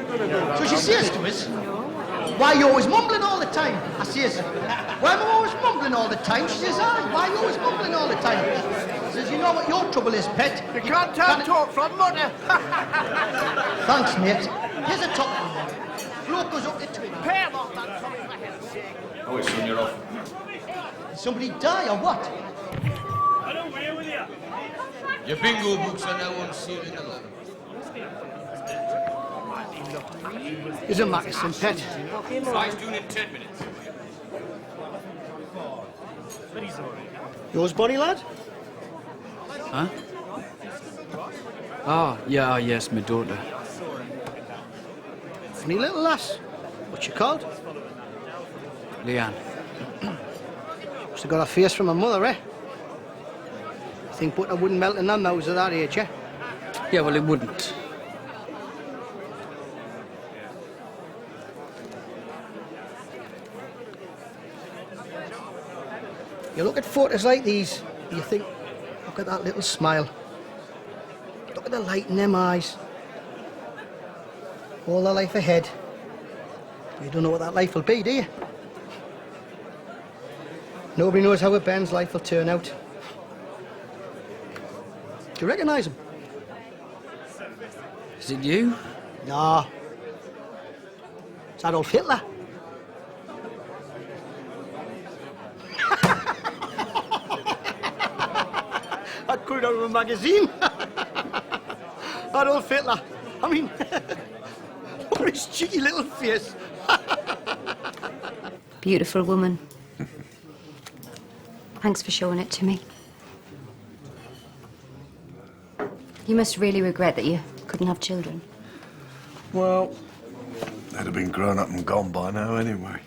So she says to us, why you always mumbling all the time? I says, why am I always mumbling all the time? She says, why are you always mumbling all the time? She says, you know what your trouble is, pet? You can't talk from mother. Thanks, mate. Here's a top one. Bloke goes up to twin. Pay him off, man, Tommy, for heaven's sake. Oh, it's when you're off. Did somebody die or what? I don't wear with you. Your bingo books are now on sale in the lab. Here's a Mackinson, pet. Fly's doing in 10 minutes. Yours, Bonnie, lad? Huh? Oh, yeah, yes, my daughter. Funny little lass. What's she called? Leanne. Must have got a face from her mother, eh? I think butter wouldn't melt in her nose at that age, eh? Yeah, well, it wouldn't. You look at photos like these, you think, look at that little smile. Look at the light in them eyes. All the life ahead. You don't know what that life will be, do you? Nobody knows how a Ben's life will turn out. Do you recognise him? Is it you? No. It's Adolf Hitler. I cut it out of a magazine. Adolf Hitler. I mean, look at his cheeky little face. Beautiful woman. Thanks for showing it to me. You must really regret that you couldn't have children. Well, they'd have been grown up and gone by now anyway.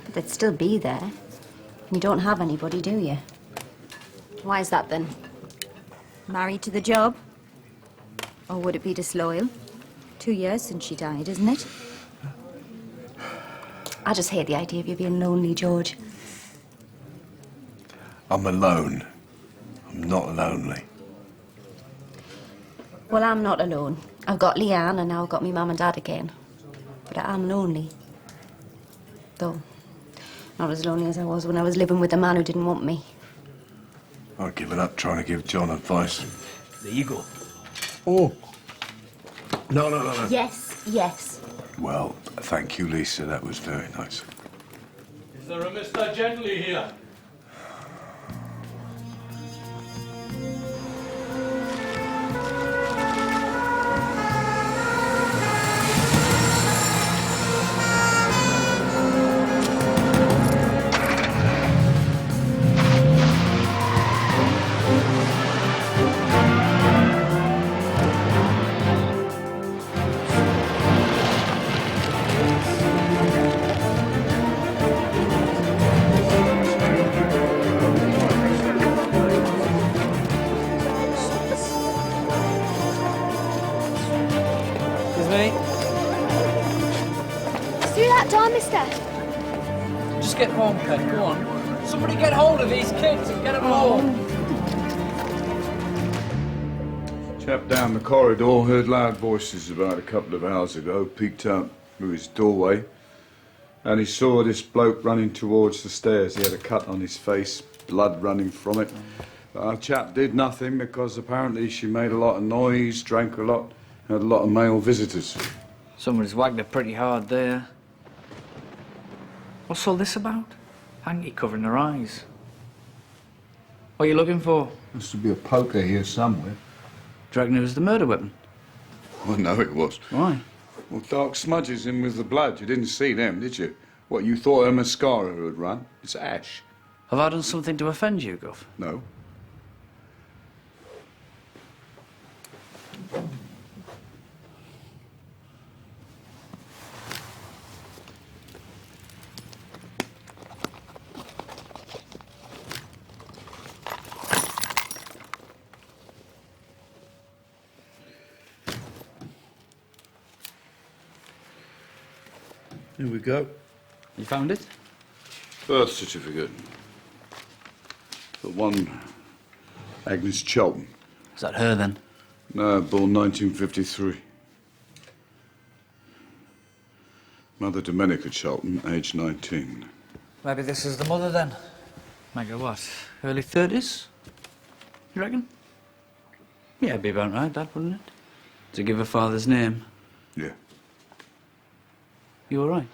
But they'd still be there. You don't have anybody, do you? Why is that then? Married to the job? Or would it be disloyal? 2 years since she died, isn't it? I just hate the idea of you being lonely, George. I'm alone. I'm not lonely. Well, I'm not alone. I've got Leanne and now I've got me mum and dad again. But I am lonely. Though, not as lonely as I was when I was living with a man who didn't want me. I've given up trying to give John advice. There you go. Oh. No. Yes, yes. Well, thank you, Lisa. That was very nice. Is there a Mr. Gently here? Just get home, Pet. Go on. Somebody get hold of these kids and get them home. Chap down the corridor heard loud voices about a couple of hours ago, peeked out through his doorway, and he saw this bloke running towards the stairs. He had a cut on his face, blood running from it. But our chap did nothing because apparently she made a lot of noise, drank a lot, had a lot of male visitors. Somebody's wagged her pretty hard there. What's all this about? Hanky covering her eyes. What are you looking for? Must be a poker here somewhere. Do you reckon it was the murder weapon? Well, no, it was. Why? Well, dark smudges in with the blood. You didn't see them, did you? What, you thought her mascara had run? It's ash. Have I done something to offend you, Guff? No. Here we go. You found it? Birth certificate. The one Agnes Chelton. Is that her, then? No, born 1953. Mother Domenica Charlton, age 19. Maybe this is the mother then. Make her what? Early 30s? You reckon? Yeah, it'd be about right, that, wouldn't it? To give her father's name. Yeah. You all right?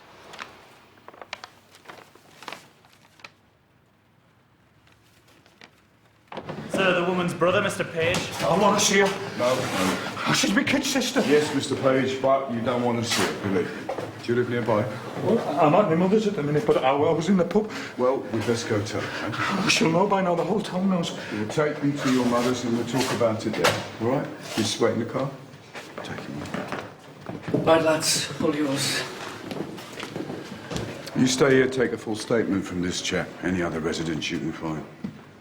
Sir, the woman's brother, Mr. Page. I want to see her. No. Oh, she's my kid's sister. Yes, Mr. Page, but you don't want to see it, believe me. Do you live nearby? Well, I'm at my mother's at the minute, but I was in the pub. Well, we'd best go tell her. Eh? Oh, she'll know by now. The whole town knows. We'll take me to your mother's and we'll talk about it there. All right? You just wait in the car. Take him. Right, lads, all yours. You stay here, take a full statement from this chap. Any other residents you can find.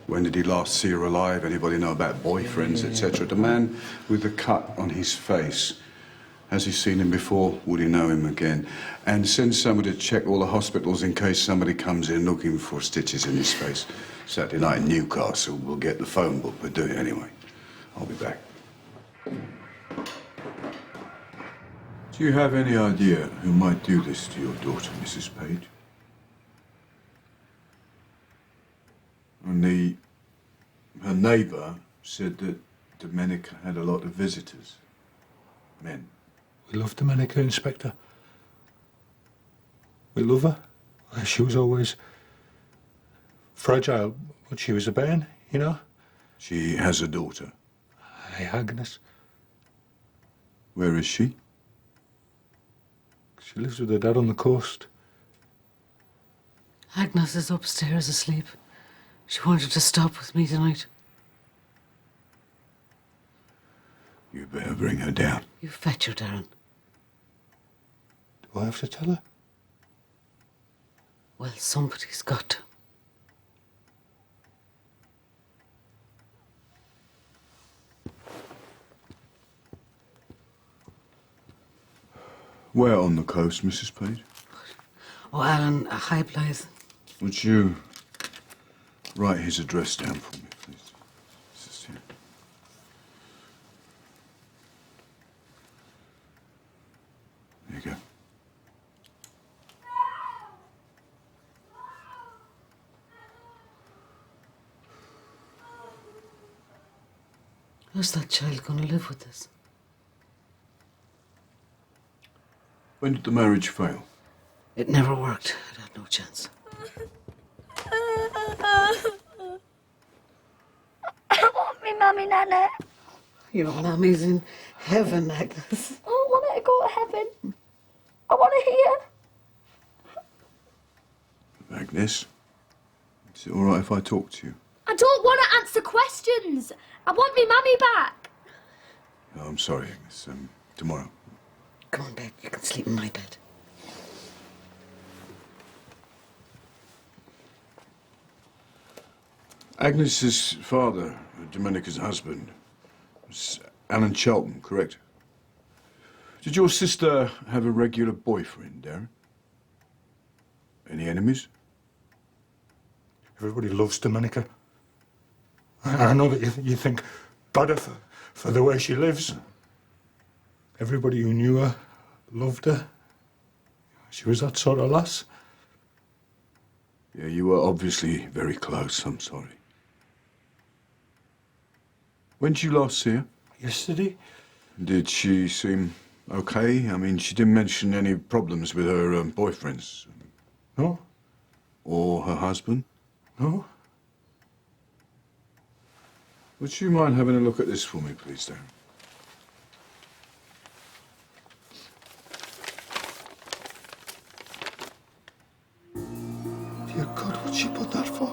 When did he last see her alive? Anybody know about boyfriends, etc.? The man with the cut on his face. Has he seen him before? Would he know him again? And send somebody to check all the hospitals in case somebody comes in looking for stitches in his face. Saturday night in Newcastle, we'll get the phone book, but do it anyway. I'll be back. Do you have any idea who might do this to your daughter, Mrs. Page? And her neighbour said that Domenica had a lot of visitors. Men. We love Domenica, Inspector. We love her. She was always fragile, but she was a bairn, you know? She has a daughter. Hey, Agnes. Where is she? She lives with her dad on the coast. Agnes is upstairs asleep. She wanted to stop with me tonight. You better bring her down. You fetch her, Darren. Do I have to tell her? Well, somebody's got to. Where on the coast, Mrs. Page? Oh, Alan, High Blythe. Would you write his address down for me, please? This is here. There you go. How's that child going to live with this? When did the marriage fail? It never worked. It had no chance. I want me mummy, Nana. Your mommy's in heaven, Agnes. I don't want her to go to heaven. I want her here. Agnes, is it all right if I talk to you? I don't want to answer questions. I want me mummy back. Oh, I'm sorry, Agnes. Tomorrow. Come on, babe. You can sleep in my bed. Agnes's father, Domenica's husband, was Alan Charlton, correct? Did your sister have a regular boyfriend, Darren? Any enemies? Everybody loves Domenica. I know that you think bad of her for the way she lives. Everybody who knew her loved her. She was that sort of lass. Yeah, you were obviously very close. I'm sorry. When did you last see her? Yesterday. Did she seem okay? I mean, she didn't mention any problems with her boyfriends. No. Or her husband? No. Would you mind having a look at this for me, please, Darren? Dear God, what'd she put that for?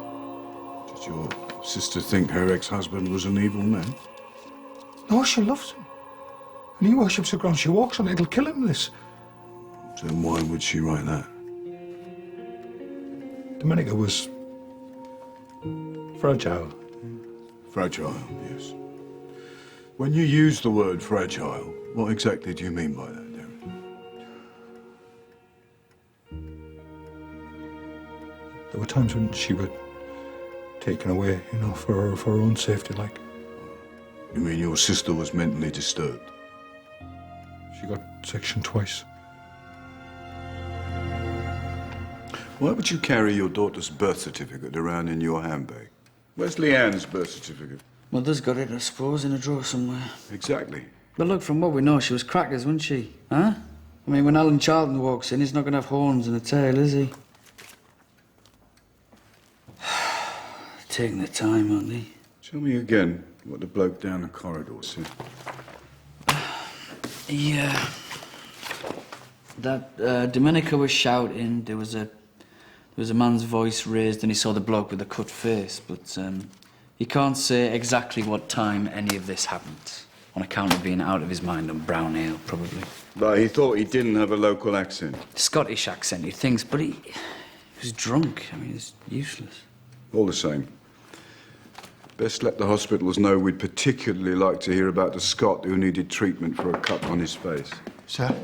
Did your sister think her ex-husband was an evil man? No, she loves him. And he worships the ground she walks on. It'll kill him, this. Then why would she write that? Domenica was fragile. Fragile, yes. When you use the word fragile, what exactly do you mean by that, Darren? There were times when she was taken away, you know, for her own safety, like. You mean your sister was mentally disturbed? She got sectioned twice. Why would you carry your daughter's birth certificate around in your handbag? Where's Leanne's birth certificate? Mother's got it, I suppose, in a drawer somewhere. Exactly. But look, from what we know, she was crackers, wasn't she? Huh? I mean, when Alan Charlton walks in, he's not going to have horns and a tail, is he? Taking the time, aren't they? Tell me again what the bloke down the corridor said. Yeah. That Dominica was shouting. There was a man's voice raised, and he saw the bloke with the cut face. But he can't say exactly what time any of this happened, on account of being out of his mind on brown ale, probably. But he thought he didn't have a local accent. Scottish accent, he thinks, but he was drunk. I mean, it's useless. All the same. Best let the hospitals know we'd particularly like to hear about the Scot who needed treatment for a cut on his face. Sir?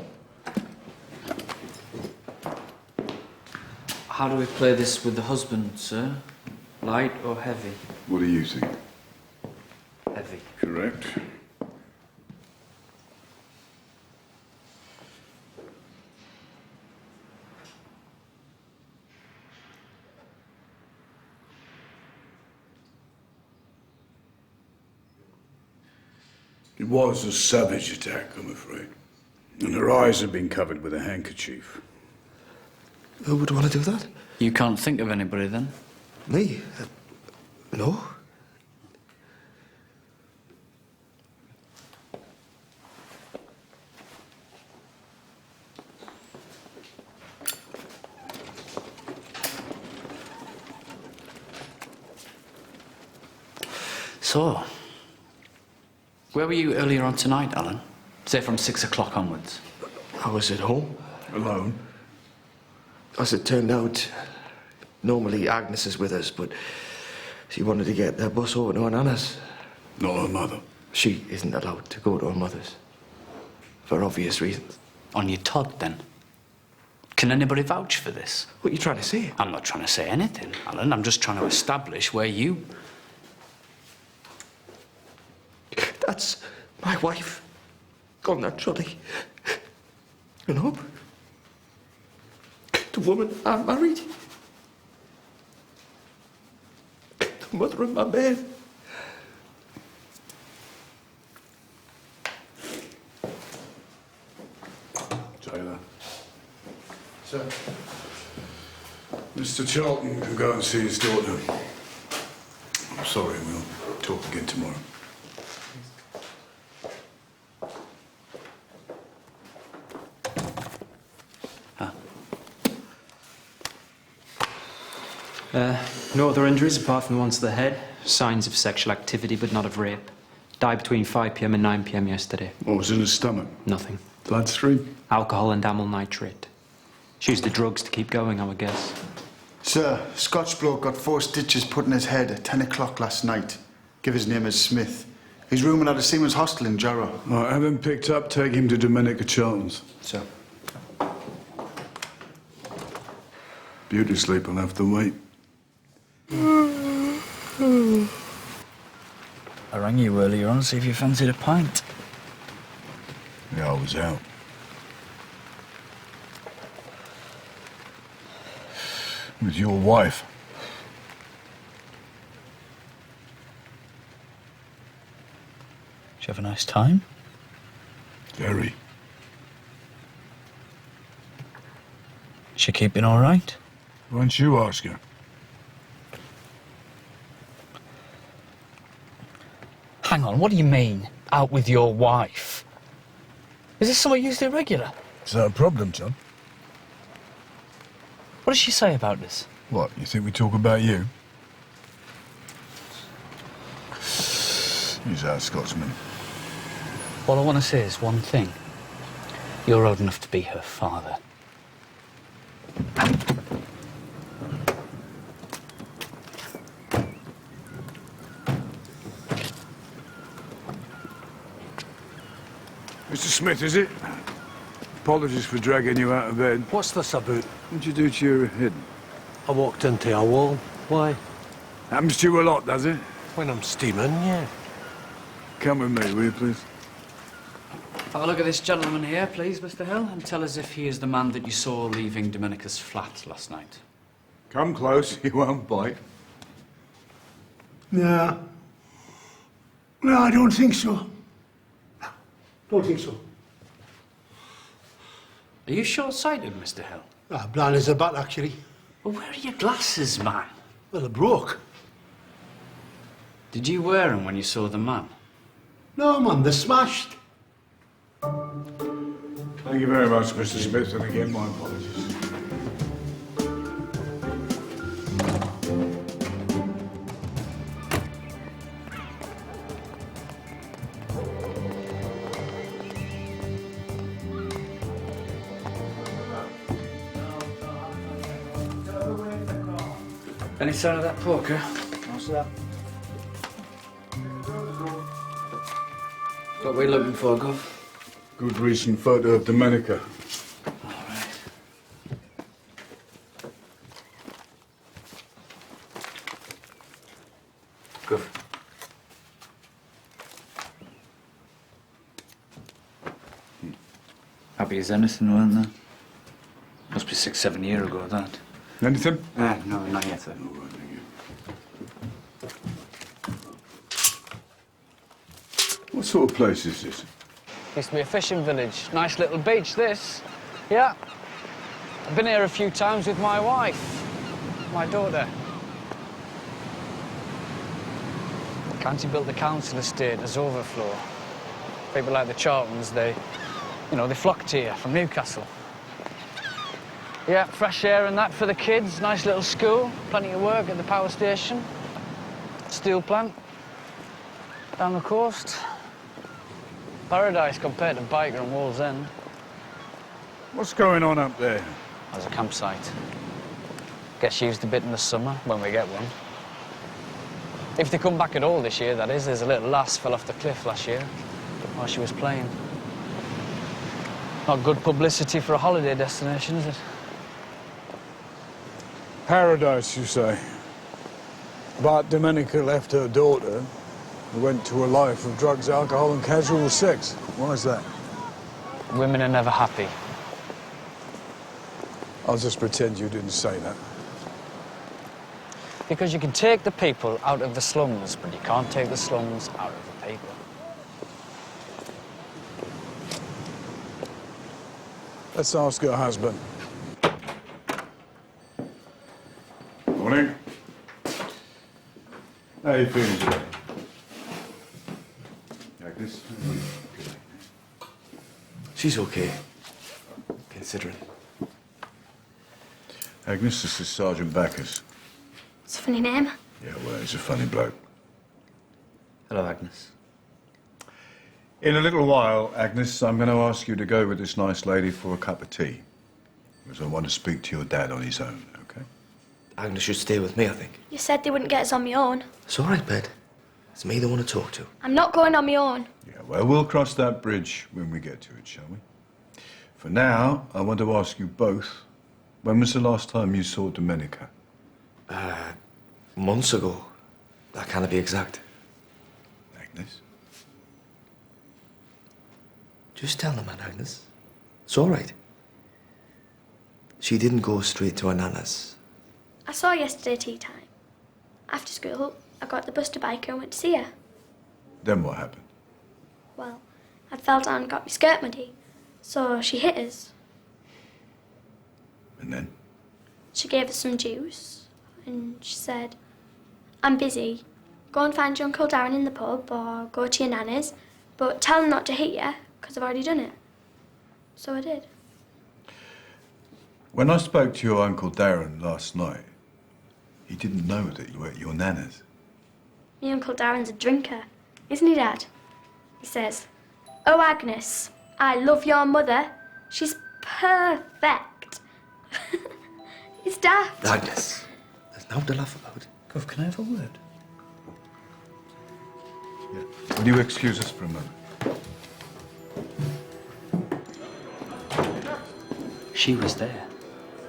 How do we play this with the husband, sir? Light or heavy? What do you think? Heavy. Correct. It was a savage attack, I'm afraid. And her eyes have been covered with a handkerchief. Who would want to do that? You can't think of anybody, then? Me? No. So, where were you earlier on tonight, Alan? Say from 6 o'clock onwards. I was at home. Alone? As it turned out, normally Agnes is with us, but she wanted to get the bus over to her nana's. Not her mother? She isn't allowed to go to her mother's. For obvious reasons. On your Todd, then? Can anybody vouch for this? What are you trying to say? I'm not trying to say anything, Alan. I'm just trying to establish where you... That's my wife. Gone naturally. You know? The woman I married. The mother of my man. Taylor. Sir? Mr. Charlton can go and see his daughter. I'm sorry, we'll talk again tomorrow. No other injuries apart from the ones to the head. Signs of sexual activity, but not of rape. Died between 5 p.m. and 9 p.m. yesterday. What was in his stomach? Nothing. Bloodstream? Alcohol and amyl nitrate. She used the drugs to keep going, I would guess. Sir, Scotch bloke got 4 stitches put in his head at 10 o'clock last night. Give his name as Smith. He's rooming at a Seaman's hostel in Jarrow. Right, have him picked up, take him to Dominica Charlton's. Sir. Beauty sleep will have to wait. I rang you earlier on to see if you fancied a pint. Yeah, I was out. With your wife. Did you have a nice time? Very. Is she keeping all right? Why don't you ask her? Hang on, what do you mean, out with your wife? Is this something you do regular? Is that a problem, John? What does she say about this? What, you think we talk about you? He's our Scotsman. All I want to say is one thing. You're old enough to be her father. Mr. Smith, is it? Apologies for dragging you out of bed. What's this about? What'd you do to your head? I walked into a wall. Why? Happens to you a lot, does it? When I'm steaming, yeah. Come with me, will you, please? Have a look at this gentleman here, please, Mr. Hill, and tell us if he is the man that you saw leaving Dominica's flat last night. Come close, he won't bite. No. No, I don't think so. Don't think so. Are you short-sighted, Mr. Hill? Blind as a bat, actually. Well, where are your glasses, man? Well, they're broke. Did you wear them when you saw the man? No, man, they're smashed. Thank you very much, Mr. Smith, and again, my apologies. Any sign of that poker? What's that? What are we looking for, Gov? Good recent photo of Domenica. Gov. Happy as anything, weren't they? Must be 6-7 years ago, that. Anything? No, not yet, sir. What sort of place is this? Used to be a fishing village. Nice little beach, this. Yeah. I've been here a few times with my wife, my daughter. The county built the council estate as overflow. People like the Charltons, they flocked here from Newcastle. Yeah, fresh air and that for the kids, nice little school, plenty of work at the power station, steel plant, down the coast. Paradise compared to Byker and Wallsend. What's going on up there? There's a campsite. Gets used a bit in the summer, when we get one. If they come back at all this year, that is. There's a little lass fell off the cliff last year while she was playing. Not good publicity for a holiday destination, is it? Paradise, you say? But Domenica left her daughter and went to a life of drugs, alcohol and casual sex. Why is that? Women are never happy. I'll just pretend you didn't say that. Because you can take the people out of the slums, but you can't take the slums out of the people. Let's ask her husband. Morning. How you feeling today? Agnes? She's okay, considering. Agnes, this is Sergeant Bacchus. It's a funny name. Yeah, well, he's a funny bloke. Hello, Agnes. In a little while, Agnes, I'm going to ask you to go with this nice lady for a cup of tea. Because I want to speak to your dad on his own, okay? Agnes should stay with me, I think. You said they wouldn't get us on my own. It's all right, Bed. It's me they want to talk to. I'm not going on my own. Yeah, well, we'll cross that bridge when we get to it, shall we? For now, I want to ask you both, when was the last time you saw Domenica? Months ago. That can't be exact. Agnes? Just tell the man, Agnes. It's all right. She didn't go straight to her nana's. I saw her yesterday tea time. After school, I got the bus to Byker and went to see her. Then what happened? Well, I fell down and got my skirt muddy, so she hit us. And then? She gave us some juice, and she said, I'm busy. Go and find your Uncle Darren in the pub, or go to your nana's, but tell him not to hit you, because I've already done it. So I did. When I spoke to your Uncle Darren last night, he didn't know that you were at your nana's. My Uncle Darren's a drinker, isn't he, Dad? He says, oh, Agnes, I love your mother. She's perfect. He's daft. Agnes, there's nothing to laugh about. Gov, can I have a word? Yeah. Will you excuse us for a moment? She was there.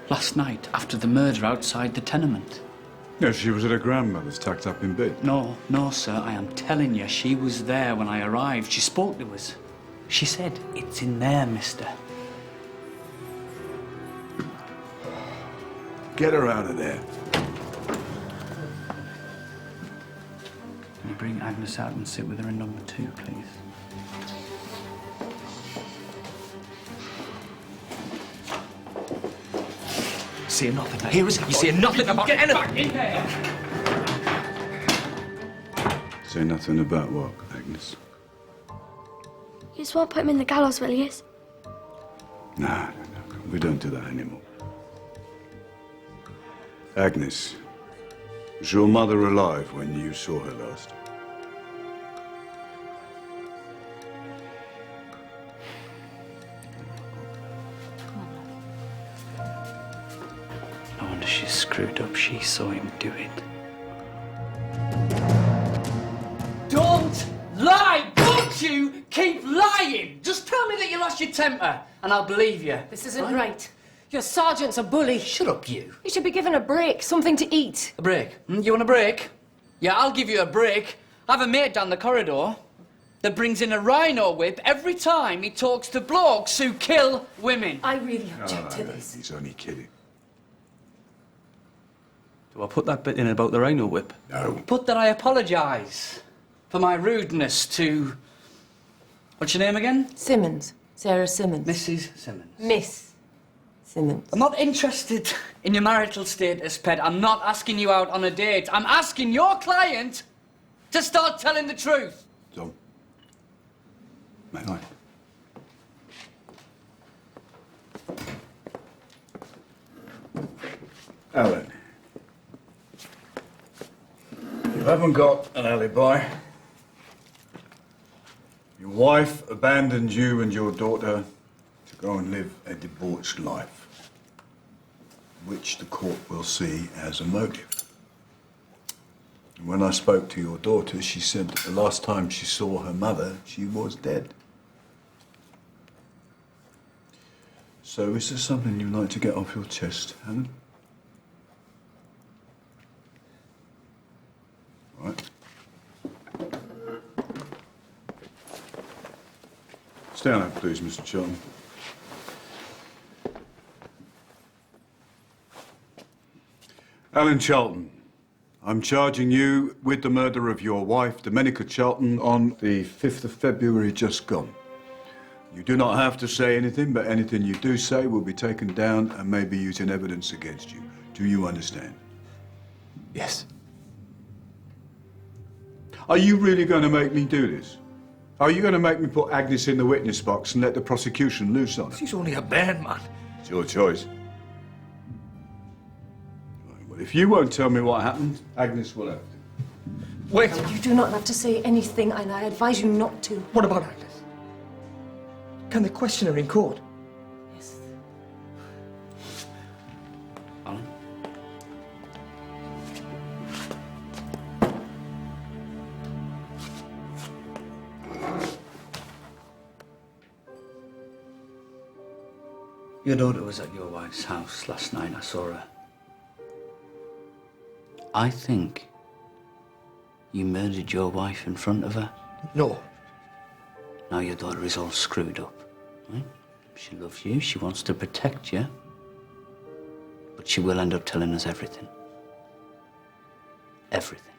Last night, after the murder outside the tenement. No, she was at her grandmother's, tucked up in bed. No, sir, I am telling you, she was there when I arrived. She spoke to us. She said, it's in there, mister. get her out of there. Can you bring Agnes out and sit with her in number 2, please? Saying nothing here, is it? You saying nothing about anything? Back in there! Say nothing about what, Agnes? You just won't put him in the gallows, will you? No, we don't do that anymore. Agnes, was your mother alive when you saw her last? No wonder she's screwed up. She saw him do it. Don't lie! Don't you keep lying! Just tell me that you lost your temper, and I'll believe you. This isn't right. Your sergeant's a bully. Shut up, you. You should be given a break, something to eat. A break? You want a break? Yeah, I'll give you a break. I have a mate down the corridor that brings in a rhino whip every time he talks to blokes who kill women. I really object to this. He's only kidding. Do I put that bit in about the rhino whip? No. Put that I apologise for my rudeness to... What's your name again? Simmons. Sarah Simmons. Mrs. Simmons. Miss Simmons. I'm not interested in your marital status, Pet. I'm not asking you out on a date. I'm asking your client to start telling the truth. So, may I? Alan, you haven't got an alibi. Your wife abandoned you and your daughter to go and live a debauched life, which the court will see as a motive. And when I spoke to your daughter, she said that the last time she saw her mother, she was dead. So is there something you'd like to get off your chest, Alan? Right. Stand up, please, Mr. Charlton. Alan Charlton, I'm charging you with the murder of your wife, Domenica Charlton, on the 5th of February just gone. You do not have to say anything, but anything you do say will be taken down and may be used in evidence against you. Do you understand? Yes. Are you really going to make me do this? Are you going to make me put Agnes in the witness box and let the prosecution loose on her? She's only a band man. It's your choice. Right, well, if you won't tell me what happened, Agnes will have to. Wait. You do not have to say anything, and I advise you not to. What about Agnes? Can they question her in court? Yes. Alan? Your daughter was at your wife's house last night. I saw her. I think you murdered your wife in front of her. No. Now your daughter is all screwed up. Right? She loves you. She wants to protect you. But she will end up telling us everything. Everything.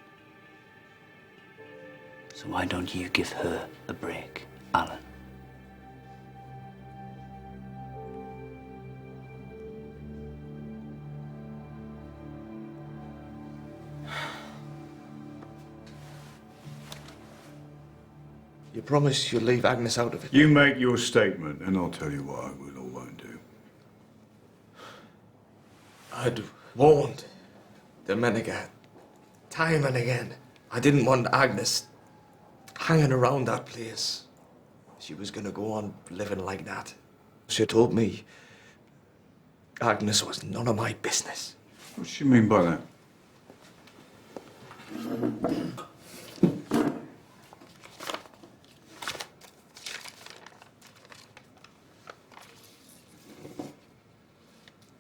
So why don't you give her a break, Alan? You promise you'll leave Agnes out of it? You make your statement, and I'll tell you what I will or won't do. I'd warned Domenica time and again. I didn't want Agnes hanging around that place. She was gonna go on living like that. She told me Agnes was none of my business. What does she mean by that?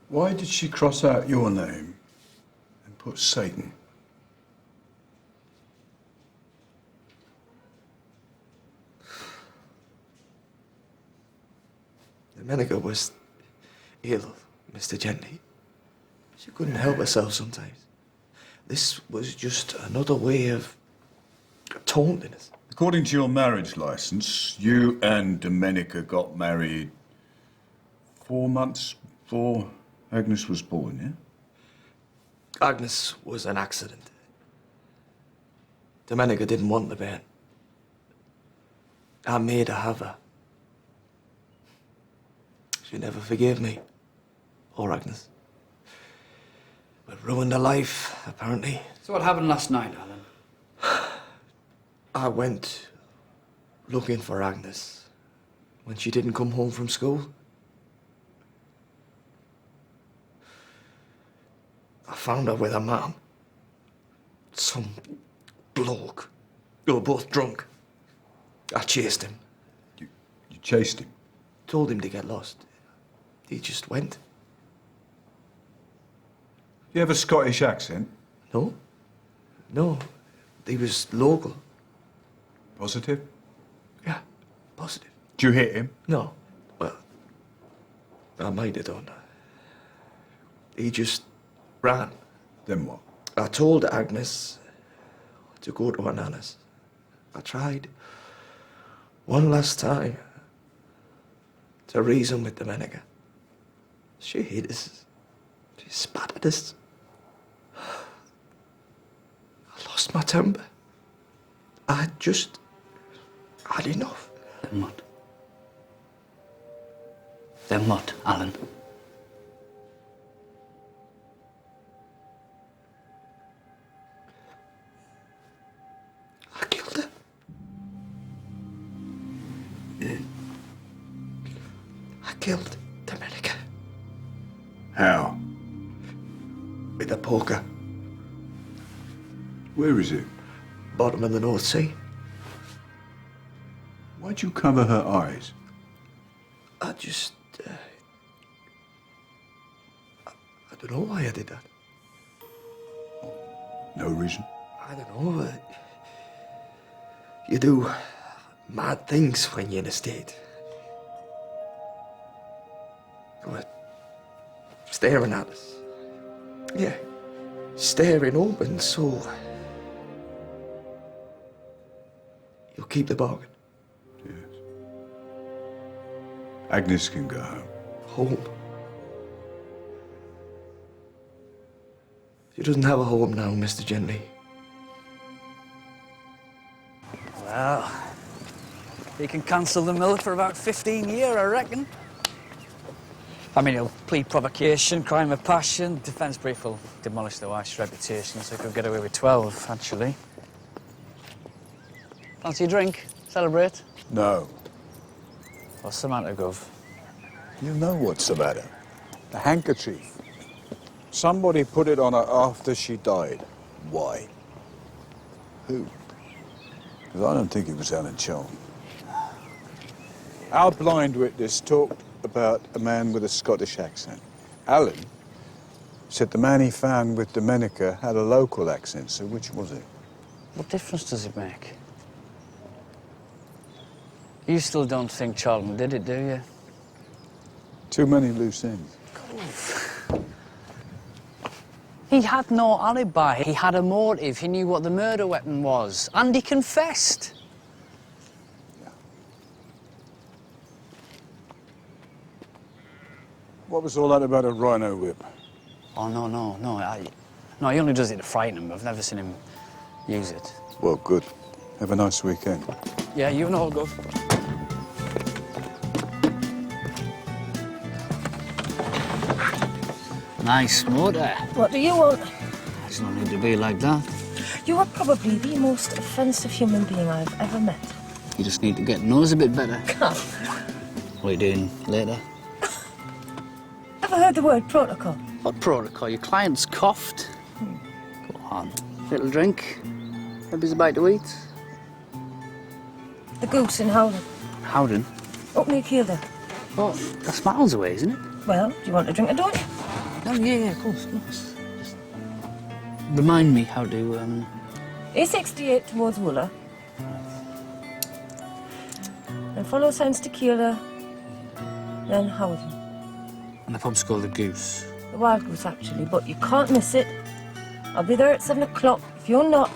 Why did she cross out your name and put Satan? Domenica was ill, Mr. Gently. She couldn't help herself sometimes. This was just another way of taunting us. According to your marriage license, you and Domenica got married 4 months before Agnes was born, yeah? Agnes was an accident. Domenica didn't want the bairn. I made her have her. She never forgave me. Or Agnes. But ruined her life, apparently. So what happened last night, Alan? I went looking for Agnes when she didn't come home from school. I found her with her mum. Some bloke. They were both drunk. I chased him. You chased him? Told him to get lost. He just went. You have a Scottish accent? No. No. He was local. Positive? Yeah, positive. Did you hit him? No. Well, I might have done. He just ran. Then what? I told Agnes to go to her nana's. I tried one last time to reason with Domenica. She hit us. She spat at us. I lost my temper. I just had enough. Then what? Then what, Alan? I killed her. I killed Domenica. How? With a poker. Where is it? Bottom of the North Sea. Why'd you cover her eyes? I just... I don't know why I did that. No reason? I don't know. You do mad things when you're in a state. What? Staring at us. Yeah. Staring open, so... You'll keep the bargain. Yes. Agnes can go home. Home? She doesn't have a home now, Mr. Gentry. Well, he can cancel the mill for about 15 years, I reckon. I mean, he'll plead provocation, crime of passion. Defence brief will demolish the wife's reputation, so he could get away with 12, actually. Fancy a drink? Celebrate? No. What's the matter, Gov? You know what's the matter. The handkerchief. Somebody put it on her after she died. Why? Who? Because I don't think it was Alan Charlton. Our blind witness talked about a man with a Scottish accent. Alan said the man he found with Domenica had a local accent, so which was it? What difference does it make? You still don't think Charlton did it, do you? Too many loose ends. He had no alibi. He had a motive. He knew what the murder weapon was. And he confessed. What was all that about a rhino whip? Oh, no. No, he only does it to frighten him. I've never seen him use it. Well, good. Have a nice weekend. Yeah, you and all, Gov. Nice motor. What do you want? There's no need to be like that. You are probably the most offensive human being I've ever met. You just need to get knows a bit better. Come. What are you doing later? Ever heard the word protocol? What protocol? Your client's coughed. Go on. Little drink. Maybe he's about to eat. The Goose in Howden. Howden? Up near Kielder. Well, that's miles away, isn't it? Well, do you want a drink or don't you? Oh, yeah, of course. Just remind me how to, A68 towards Wooler. Then follow signs to Kielder. Then Howden. And the pub's called the Goose. The Wild Goose, actually, but you can't miss it. I'll be there at 7 o'clock. If you're not,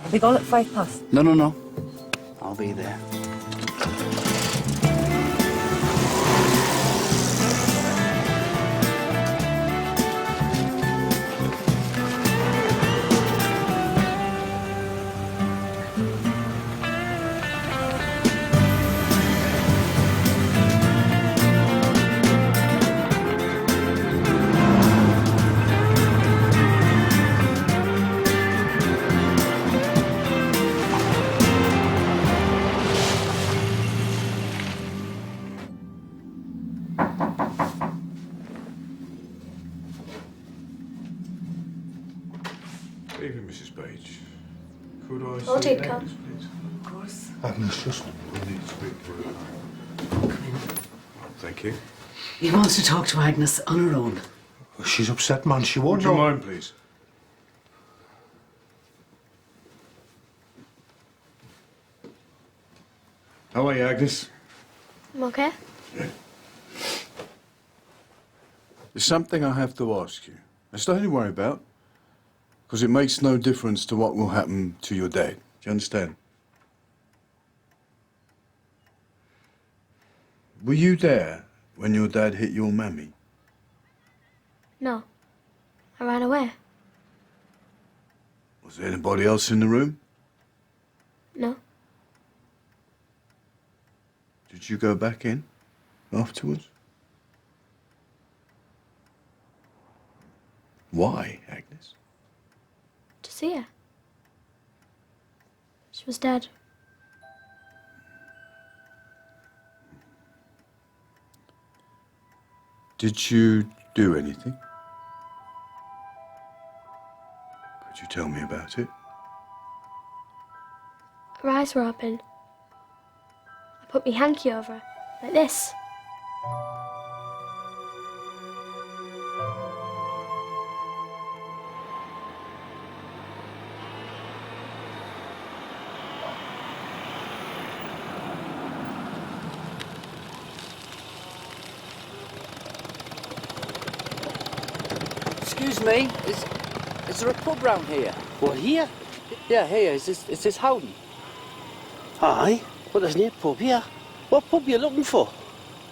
I'll be gone at 5 past. No. I'll be there. Evening, Mrs. Page. Could I I'll see take Agnes, her. please? Of course. Agnes, just... I need to speak to her. Thank you. He wants to talk to Agnes on her own. She's upset, man. She won't Would you know. mind, please? How are you, Agnes? I'm okay. There's something I have to ask you. It's nothing to worry about, because it makes no difference to what will happen to your dad. Do you understand? Were you there when your dad hit your mammy? No. I ran away. Was there anybody else in the room? No. Did you go back in afterwards? Why, Agnes? To see her. She was dead. Did you do anything? Could you tell me about it? Her eyes were open. I put me hanky over her, like this. Excuse me, is there a pub round here? What, here? Yeah, here. Is this Howden? Aye, but there's no pub here. What pub are you looking for?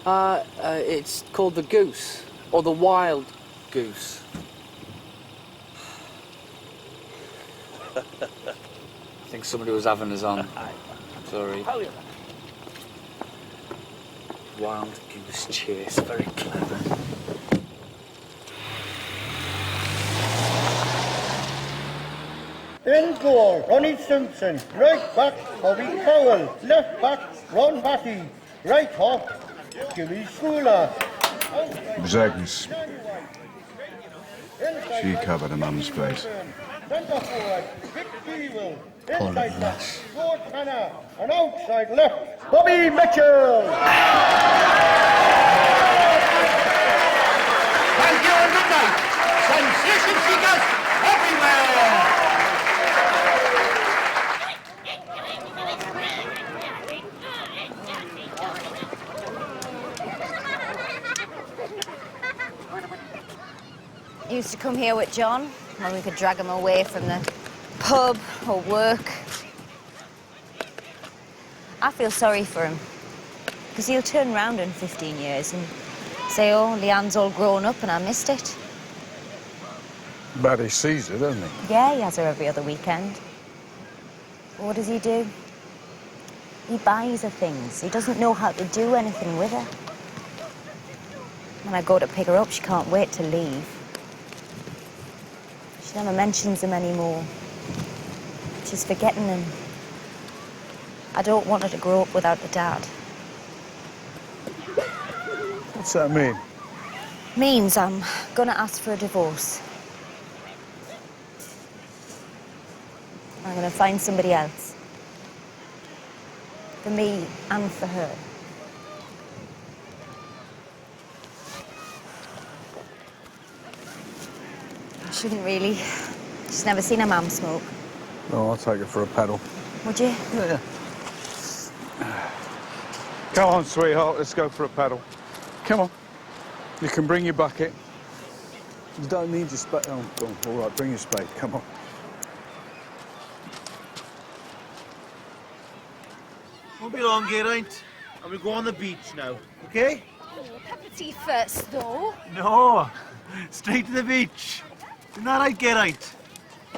It's called the Goose, or the Wild Goose. I think somebody was having us on. Sorry. Wild Goose Chase, very clever. In goal, Ronnie Simpson. Right back, Bobby Cowell. Left back, Ron Batty. Right half, Jimmy Schooler. It was Agnes. She covered her mum's place. Centre forward, Vic Keevil. Poor Inside little back, lass. George Hanna. And outside left, Bobby Mitchell. Thank you and good night. Sensation seekers everywhere. Used to come here with John when we could drag him away from the pub or work. I feel sorry for him, because he'll turn round in 15 years and say, oh, Leanne's all grown up and I missed it. But he sees it, doesn't he? Yeah, he has her every other weekend. But what does he do? He buys her things. He doesn't know how to do anything with her. When I go to pick her up, she can't wait to leave. She never mentions him anymore. She's forgetting him. I don't want her to grow up without a dad. What's that mean? Means I'm gonna ask for a divorce. I'm gonna find somebody else. For me and for her. I shouldn't really. She's never seen a mum smoke. No, I'll take her for a paddle. Would you? Yeah. Come on, sweetheart, let's go for a paddle. Come on. You can bring your bucket. You don't need your spade. Oh, go on. All right, bring your spade. Come on. Won't be long, Geraint. And we'll go on the beach now, okay? Cup of tea first, though. No, straight to the beach. Isn't that right, Geraint?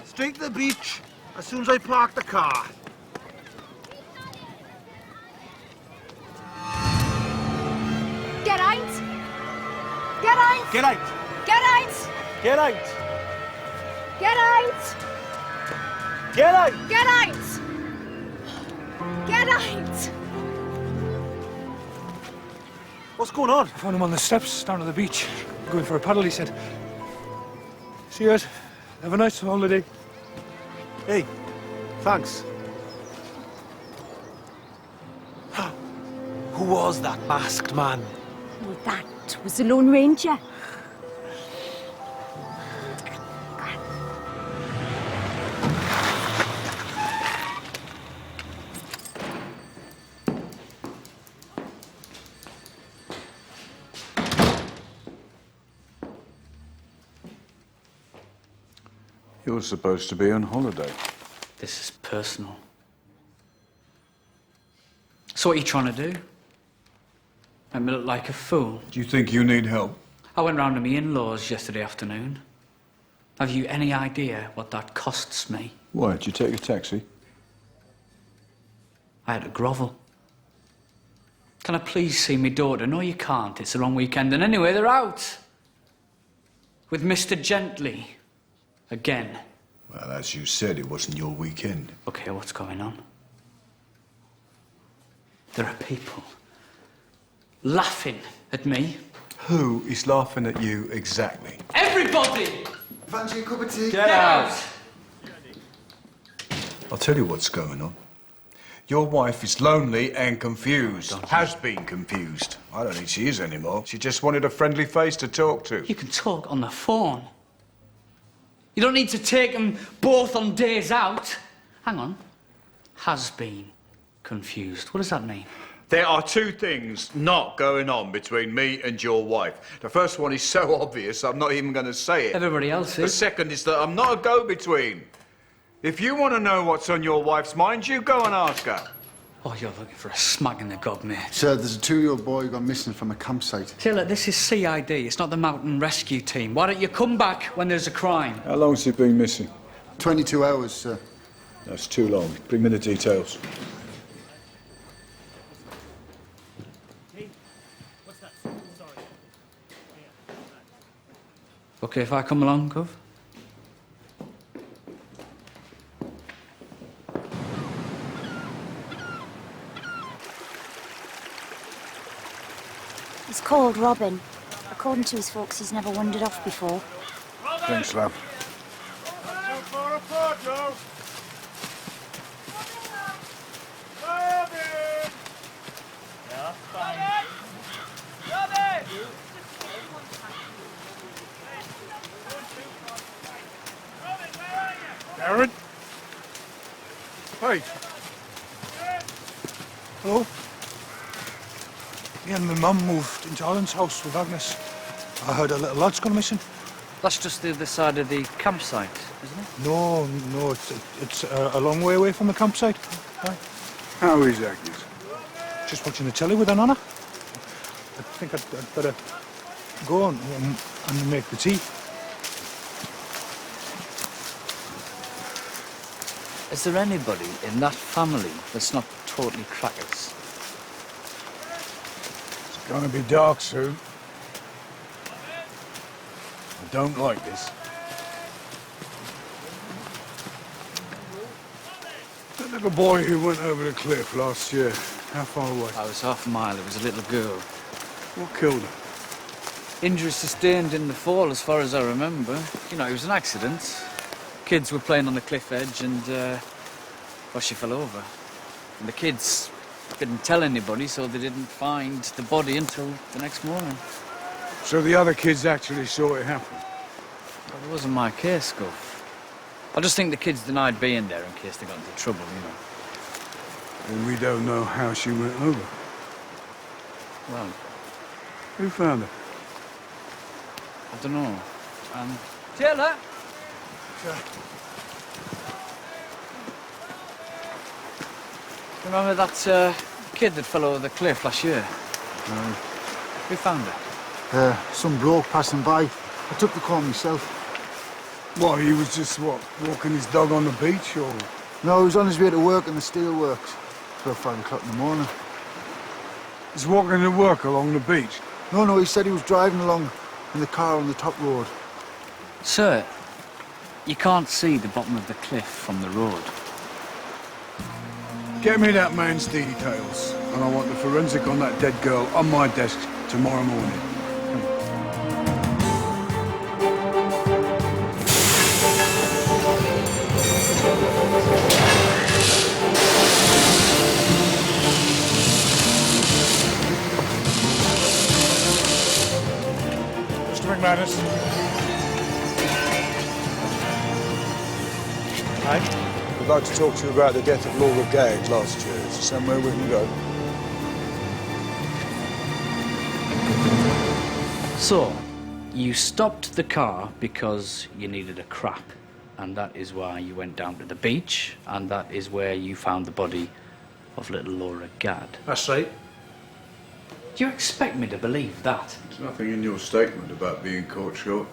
Straight to the beach as soon as I park the car. Geraint! Geraint! Geraint! Geraint! Geraint! Geraint! Geraint! Geraint! Geraint! What's going on? I found him on the steps down at the beach. Going for a paddle, he said. See you guys. Have a nice holiday. Hey, thanks. Who was that masked man? Well, that was the Lone Ranger. You're supposed to be on holiday. This is personal. So what are you trying to do? Make me look like a fool? Do you think you need help? I went round to my in-laws yesterday afternoon. Have you any idea what that costs me? Why, did you take a taxi? I had to grovel. Can I please see my daughter? No, you can't. It's a long weekend, and anyway, they're out. With Mr. Gently. Again. Well, as you said, it wasn't your weekend. Okay, what's going on? There are people laughing at me. Who is laughing at you exactly? Everybody! Fancy a cup of tea? Get out! I'll tell you what's going on. Your wife is lonely and confused. Has been confused. I don't think she is anymore. She just wanted a friendly face to talk to. You can talk on the phone. You don't need to take them both on days out. Hang on. Has been confused. What does that mean? There are two things not going on between me and your wife. The first one is so obvious, I'm not even going to say it. Everybody else The is. second is that I'm not a go-between. If you want to know what's on your wife's mind, you go and ask her. Oh, you're looking for a smack in the gob, mate. Sir, there's a 2-year-old boy who got missing from a campsite. Taylor, this is CID. It's not the mountain rescue team. Why don't you come back when there's a crime? How long's he been missing? 22 hours, sir. That's too long. Bring me the details. Okay, if I come along, Gov? He's called Robin. According to his folks, he's never wandered off before. Thanks, love. Aaron? Hey. Hello? Me and my mum moved into Alan's house with Agnes. I heard a little lad's gone missing. That's just the other side of the campsite, isn't it? No, it's a long way away from the campsite. Aye. How is Agnes? Just watching the telly with her nana. I think I'd better go on and make the tea. Is there anybody in that family that's not totally crackers? It's gonna be dark soon. I don't like this. That little boy who went over the cliff last year, how far away? I was half a mile. It was a little girl. What killed her? Injuries sustained in the fall, as far as I remember. You know, it was an accident. Kids were playing on the cliff edge and, well, she fell over. And the kids didn't tell anybody, so they didn't find the body until the next morning. So the other kids actually saw it happen? Well, it wasn't my case, Gov. I just think the kids denied being there in case they got into trouble, you know. And we don't know how she went over. Well, Who found her? I don't know. Taylor? Remember that kid that fell over the cliff last year? Who found her? Some bloke passing by. I took the call myself. What, he was just, what, walking his dog on the beach, or...? No, he was on his way to work in the steelworks. About 5 o'clock in the morning. He's walking to work along the beach? No, he said he was driving along in the car on the top road. Sir, you can't see the bottom of the cliff from the road. Get me that man's details, and I want the forensic on that dead girl on my desk tomorrow morning. Mr. McManus. Hi. I'd like to talk to you about the death of Laura Gaggs last year. Is there somewhere we can go? So, you stopped the car because you needed a crap, and that is why you went down to the beach, and that is where you found the body of little Laura Gadd. That's right. Do you expect me to believe that? There's nothing in your statement about being caught short.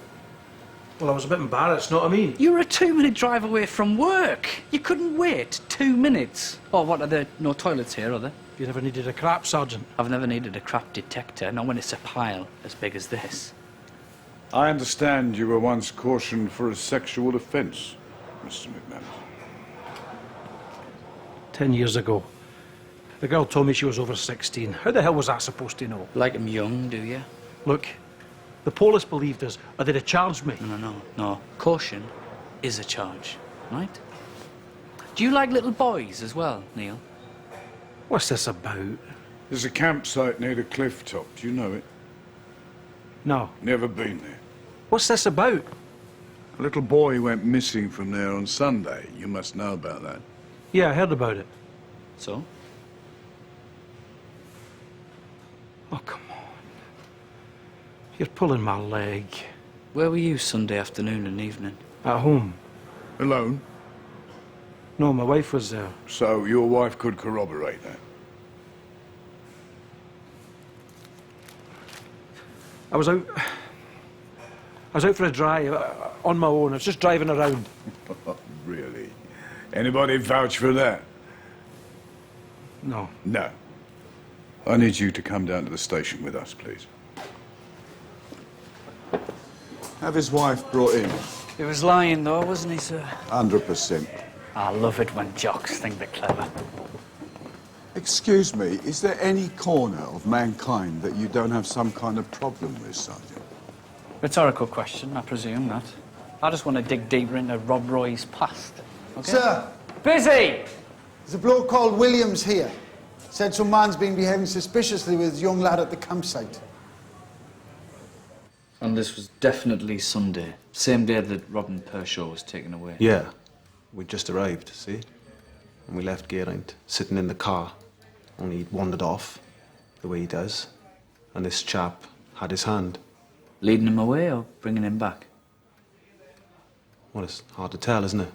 Well, I was a bit embarrassed, know what I mean? You were a 2-minute drive away from work. You couldn't wait 2 minutes. Oh, what, are there no toilets here, are there? You never needed a crap, Sergeant? I've never needed a crap detector, not when it's a pile as big as this. I understand you were once cautioned for a sexual offence, Mr. McManus. 10 years ago. The girl told me she was over 16. How the hell was that supposed to know? Like him young, do you? Look, the police believed us, or they'd have charged me. No. Caution is a charge, right? Do you like little boys as well, Neil? What's this about? There's a campsite near the cliff top. Do you know it? No. Never been there. What's this about? A little boy went missing from there on Sunday. You must know about that. Yeah, I heard about it. So? Oh, come on. You're pulling my leg. Where were you Sunday afternoon and evening? At home. Alone? No, my wife was there. So your wife could corroborate that? I was out for a drive on my own. I was just driving around. Really? Anybody vouch for that? No. No. I need you to come down to the station with us, please. Have his wife brought in. He was lying, though, wasn't he, sir? 100%. I love it when jocks think they're clever. Excuse me, is there any corner of mankind that you don't have some kind of problem with, Sergeant? Rhetorical question, I presume that. I just want to dig deeper into Rob Roy's past. Okay? Sir! Busy! There's a bloke called Williams here. Said some man's been behaving suspiciously with his young lad at the campsite. And this was definitely Sunday. Same day that Robin Pershaw was taken away. Yeah. We just arrived, see? And we left Geraint sitting in the car. Only he'd wandered off, the way he does. And this chap had his hand. Leading him away or bringing him back? Well, it's hard to tell, isn't it?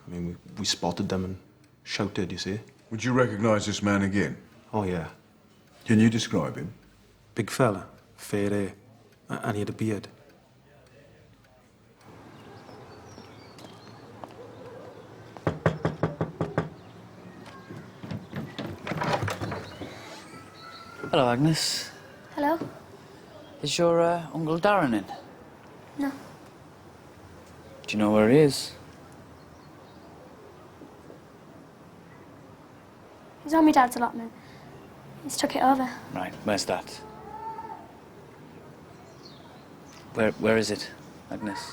I mean, we spotted them and shouted, you see? Would you recognise this man again? Oh, yeah. Can you describe him? Big fella, fair hair, and he had a beard. Hello, Agnes. Hello? Is your Uncle Darren in? No. Do you know where he is? He's on my dad's allotment. He's took it over. Right, where's that? Where is it, Agnes?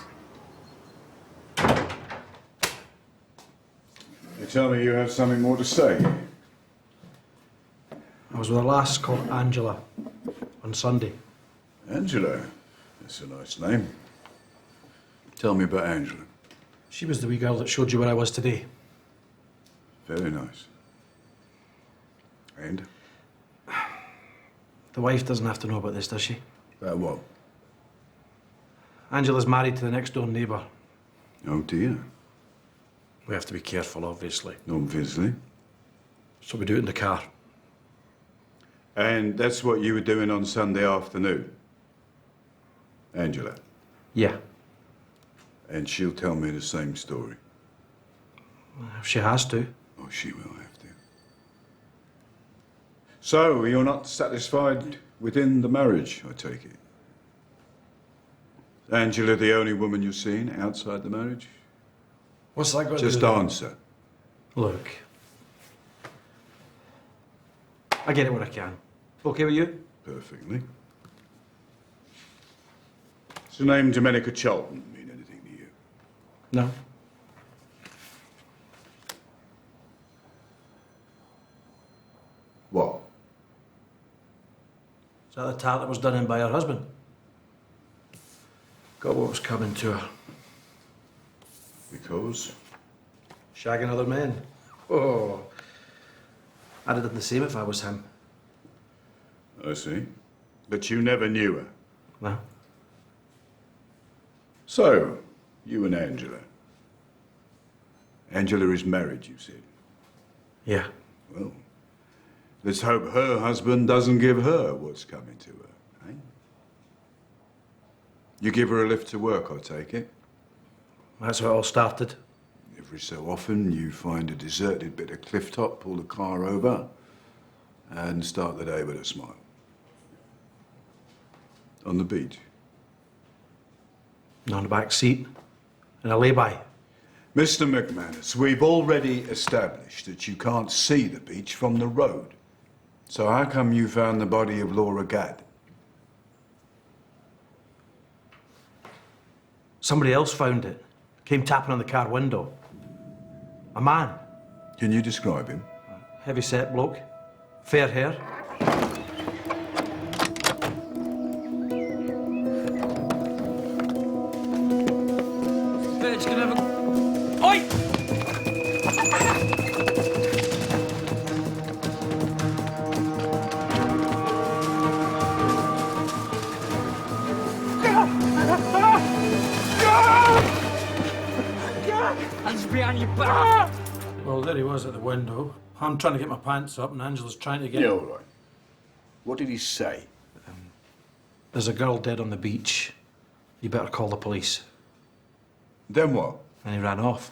You tell me you have something more to say. I was with a lass called Angela on Sunday. Angela? That's a nice name. Tell me about Angela. She was the wee girl that showed you where I was today. Very nice. And? The wife doesn't have to know about this, does she? About what? Angela's married to the next door neighbour. Oh dear. We have to be careful, obviously. Obviously. So we do it in the car. And that's what you were doing on Sunday afternoon? Angela? Yeah. And she'll tell me the same story? If she has to. Oh, she will have to. So, you're not satisfied within the marriage, I take it? Angela the only woman you've seen outside the marriage? What's that got to do Just with it? answer. Look. I get it when I can. Okay with you? Perfectly. Does the name Domenica Charlton mean anything to you? No. What? Is that the tart that was done in by her husband? Got what was coming to her. Because? Shagging other men. Oh. I'd have done the same if I was him. I see. But you never knew her? No. So, you and Angela. Angela is married, you said? Yeah. Well, let's hope her husband doesn't give her what's coming to her, eh? You give her a lift to work, I take it? That's how it all started. Every so often, you find a deserted bit of cliff top, pull the car over, and start the day with a smile. On the beach. On the back seat. In a lay-by. Mr. McManus, we've already established that you can't see the beach from the road. So how come you found the body of Laura Gadd? Somebody else found it. Came tapping on the car window. A man. Can you describe him? Heavy-set bloke. Fair hair. Bird's gonna have a... Oi! Hands behind your back! Well, there he was at the window. I'm trying to get my pants up and Angela's trying to get... Yeah, all right. What did he say? There's a girl dead on the beach. You better call the police. Then what? And he ran off.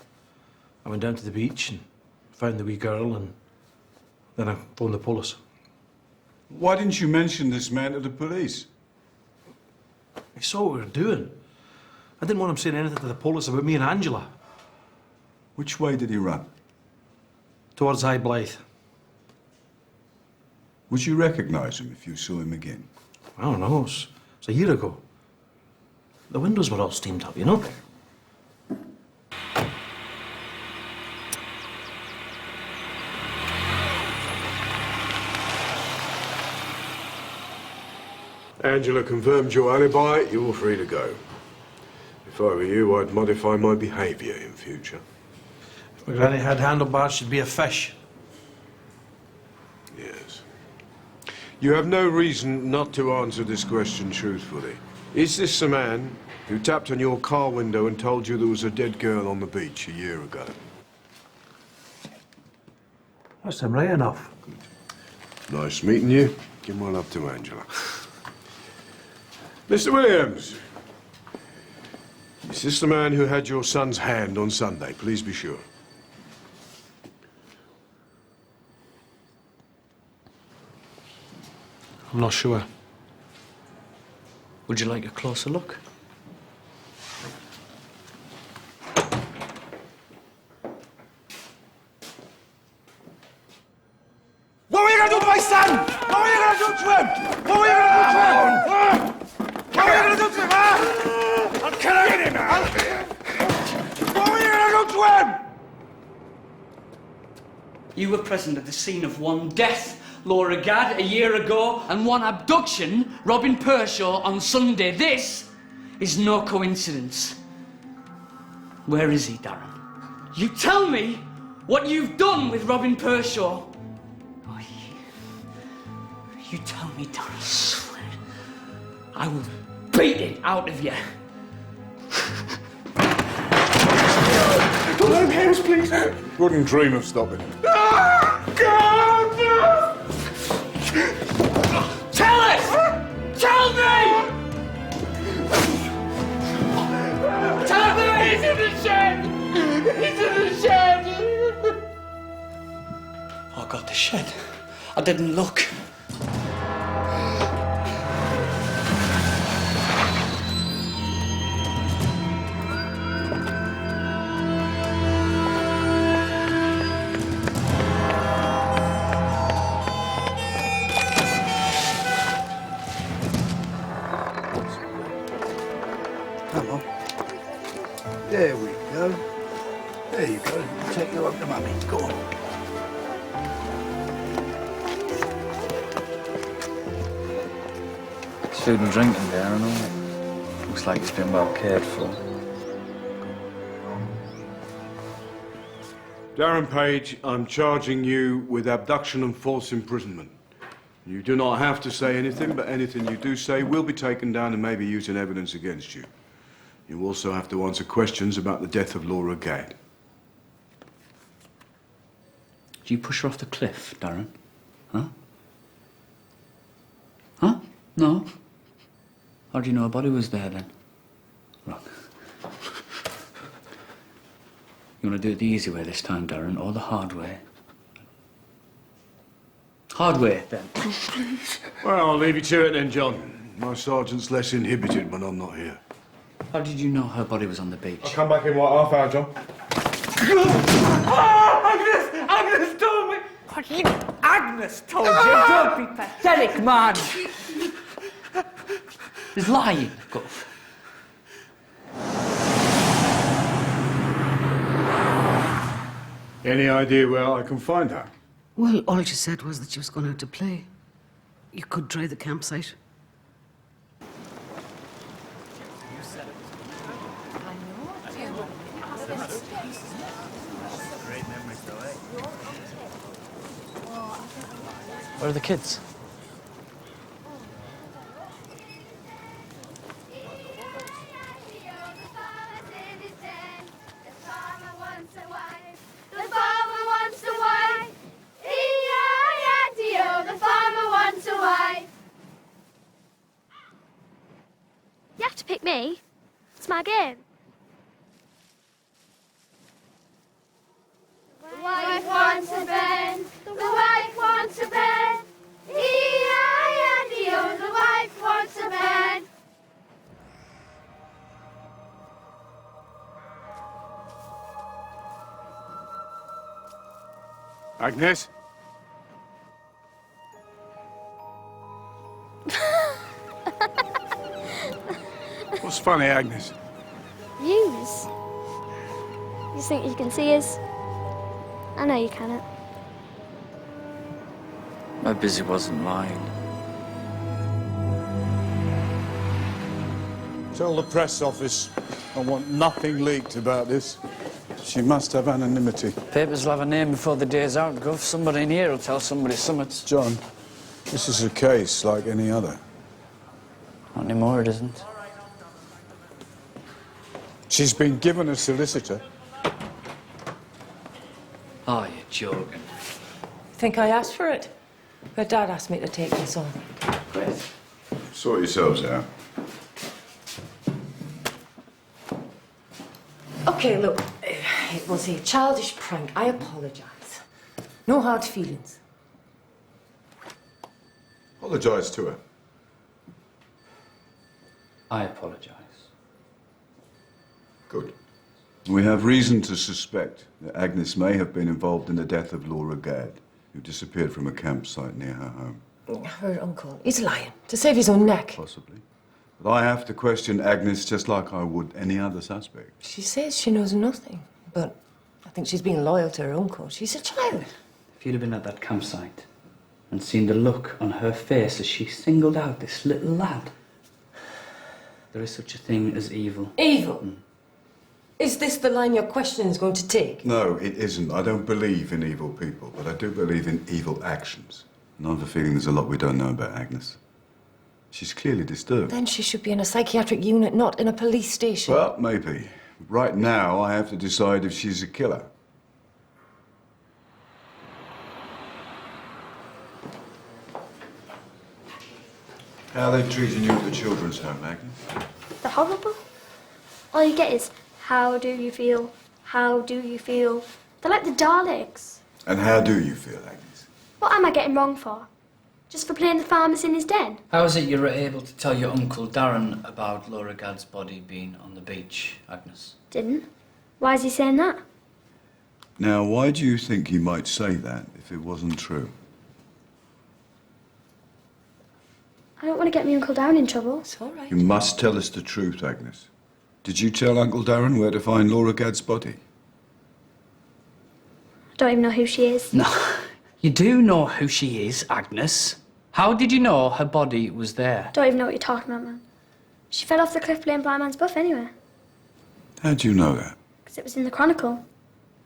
I went down to the beach and found the wee girl and then I phoned the police. Why didn't you mention this man to the police? He saw what we were doing. I didn't want him saying anything to the police about me and Angela. Which way did he run? Towards High Blythe. Would you recognise him if you saw him again? I don't know. It's a year ago. The windows were all steamed up, you know? Angela confirmed your alibi. You're free to go. If I were you, I'd modify my behaviour in future. If my granny had handlebars, she'd be a fish. Yes. You have no reason not to answer this question truthfully. Is this the man who tapped on your car window and told you there was a dead girl on the beach a year ago? That's him right enough. Nice meeting you. Give my love to Angela. Mr. Williams, is this the man who had your son's hand on Sunday? Please be sure. I'm not sure. Would you like a closer look? What were you going to do to my son? What were you going to do to him? What were you going to do to him? What were you going to do to him? I'll kill him now. What were you going to do to him? You were present at the scene of one death, Laura Gadd, a year ago, and one abduction, Robin Pershaw, on Sunday. This is no coincidence. Where is he, Darren? You tell me what you've done with Robin Pershaw. Oh, you tell me, Darren. I swear, I will beat it out of you. No hands, please. Wouldn't dream of stopping him. God, no! Tell us! Tell me! Tell me he's in the shed! He's in the shed! Oh, God, the shed. I didn't look. Come on. There we go. There you go. Take you up to Mummy. Go on. There's food and drink in there and all. Looks like it's been well cared for. Darren Page, I'm charging you with abduction and false imprisonment. You do not have to say anything, but anything you do say will be taken down and may be used in evidence against you. You also have to answer questions about the death of Laura Gadd. Did you push her off the cliff, Darren? Huh? Huh? No? How do you know her body was there then? Right. You want to do it the easy way this time, Darren, or the hard way? Hard way, then. Well, I'll leave you to it then, John. My sergeant's less inhibited when I'm not here. How did you know her body was on the beach? I'll come back in, what, half hour, John? Oh, Agnes told me! What, Agnes told you? Don't be pathetic, man! He's lying, Guff. Any idea where I can find her? Well, all she said was that she was going out to play. You could try the campsite. Where are the kids? You have to pick me. It's my game. The wife wants a bed. The wife wants a bed. E-I-N-D-O. The wife wants a bed. Agnes? What's funny, Agnes? Views. You think you can see us? I know you cannot. My busy wasn't lying. Tell the press office I want nothing leaked about this. She must have anonymity. Papers will have a name before the day's out, Gov. Somebody in here will tell somebody summits. John, this is a case like any other. Not anymore, it isn't. She's been given a solicitor. Oh, you're joking. Think I asked for it? Her dad asked me to take this on. Great. Sort yourselves out. Okay, look, it was a childish prank. I apologise. No hard feelings. Apologise to her. I apologise. Good. We have reason to suspect that Agnes may have been involved in the death of Laura Gadd, who disappeared from a campsite near her home. Her uncle, he's lying to save his own neck. Possibly. But I have to question Agnes just like I would any other suspect. She says she knows nothing, but I think she's being loyal to her uncle. She's a child. If you'd have been at that campsite and seen the look on her face as she singled out this little lad, there is such a thing as evil. Evil? Is this the line your question is going to take? No, it isn't. I don't believe in evil people, but I do believe in evil actions. And I have a feeling there's a lot we don't know about Agnes. She's clearly disturbed. Then she should be in a psychiatric unit, not in a police station. Well, maybe. Right now, I have to decide if she's a killer. How are they treating you at the children's home, Agnes? They're horrible. All you get is, how do you feel? How do you feel? They're like the Daleks. And how do you feel, Agnes? What am I getting wrong for? Just for playing the farmers in his den? How is it you were able to tell your uncle Darren about Laura Gadd's body being on the beach, Agnes? Didn't. Why is he saying that? Now, why do you think he might say that if it wasn't true? I don't want to get my Uncle Darren in trouble. It's all right. You must tell us the truth, Agnes. Did you tell Uncle Darren where to find Laura Gadd's body? I don't even know who she is. No, you do know who she is, Agnes. How did you know her body was there? Don't even know what you're talking about, man. She fell off the cliff playing Blind Man's Buff anyway. How do you know that? Because it was in the Chronicle.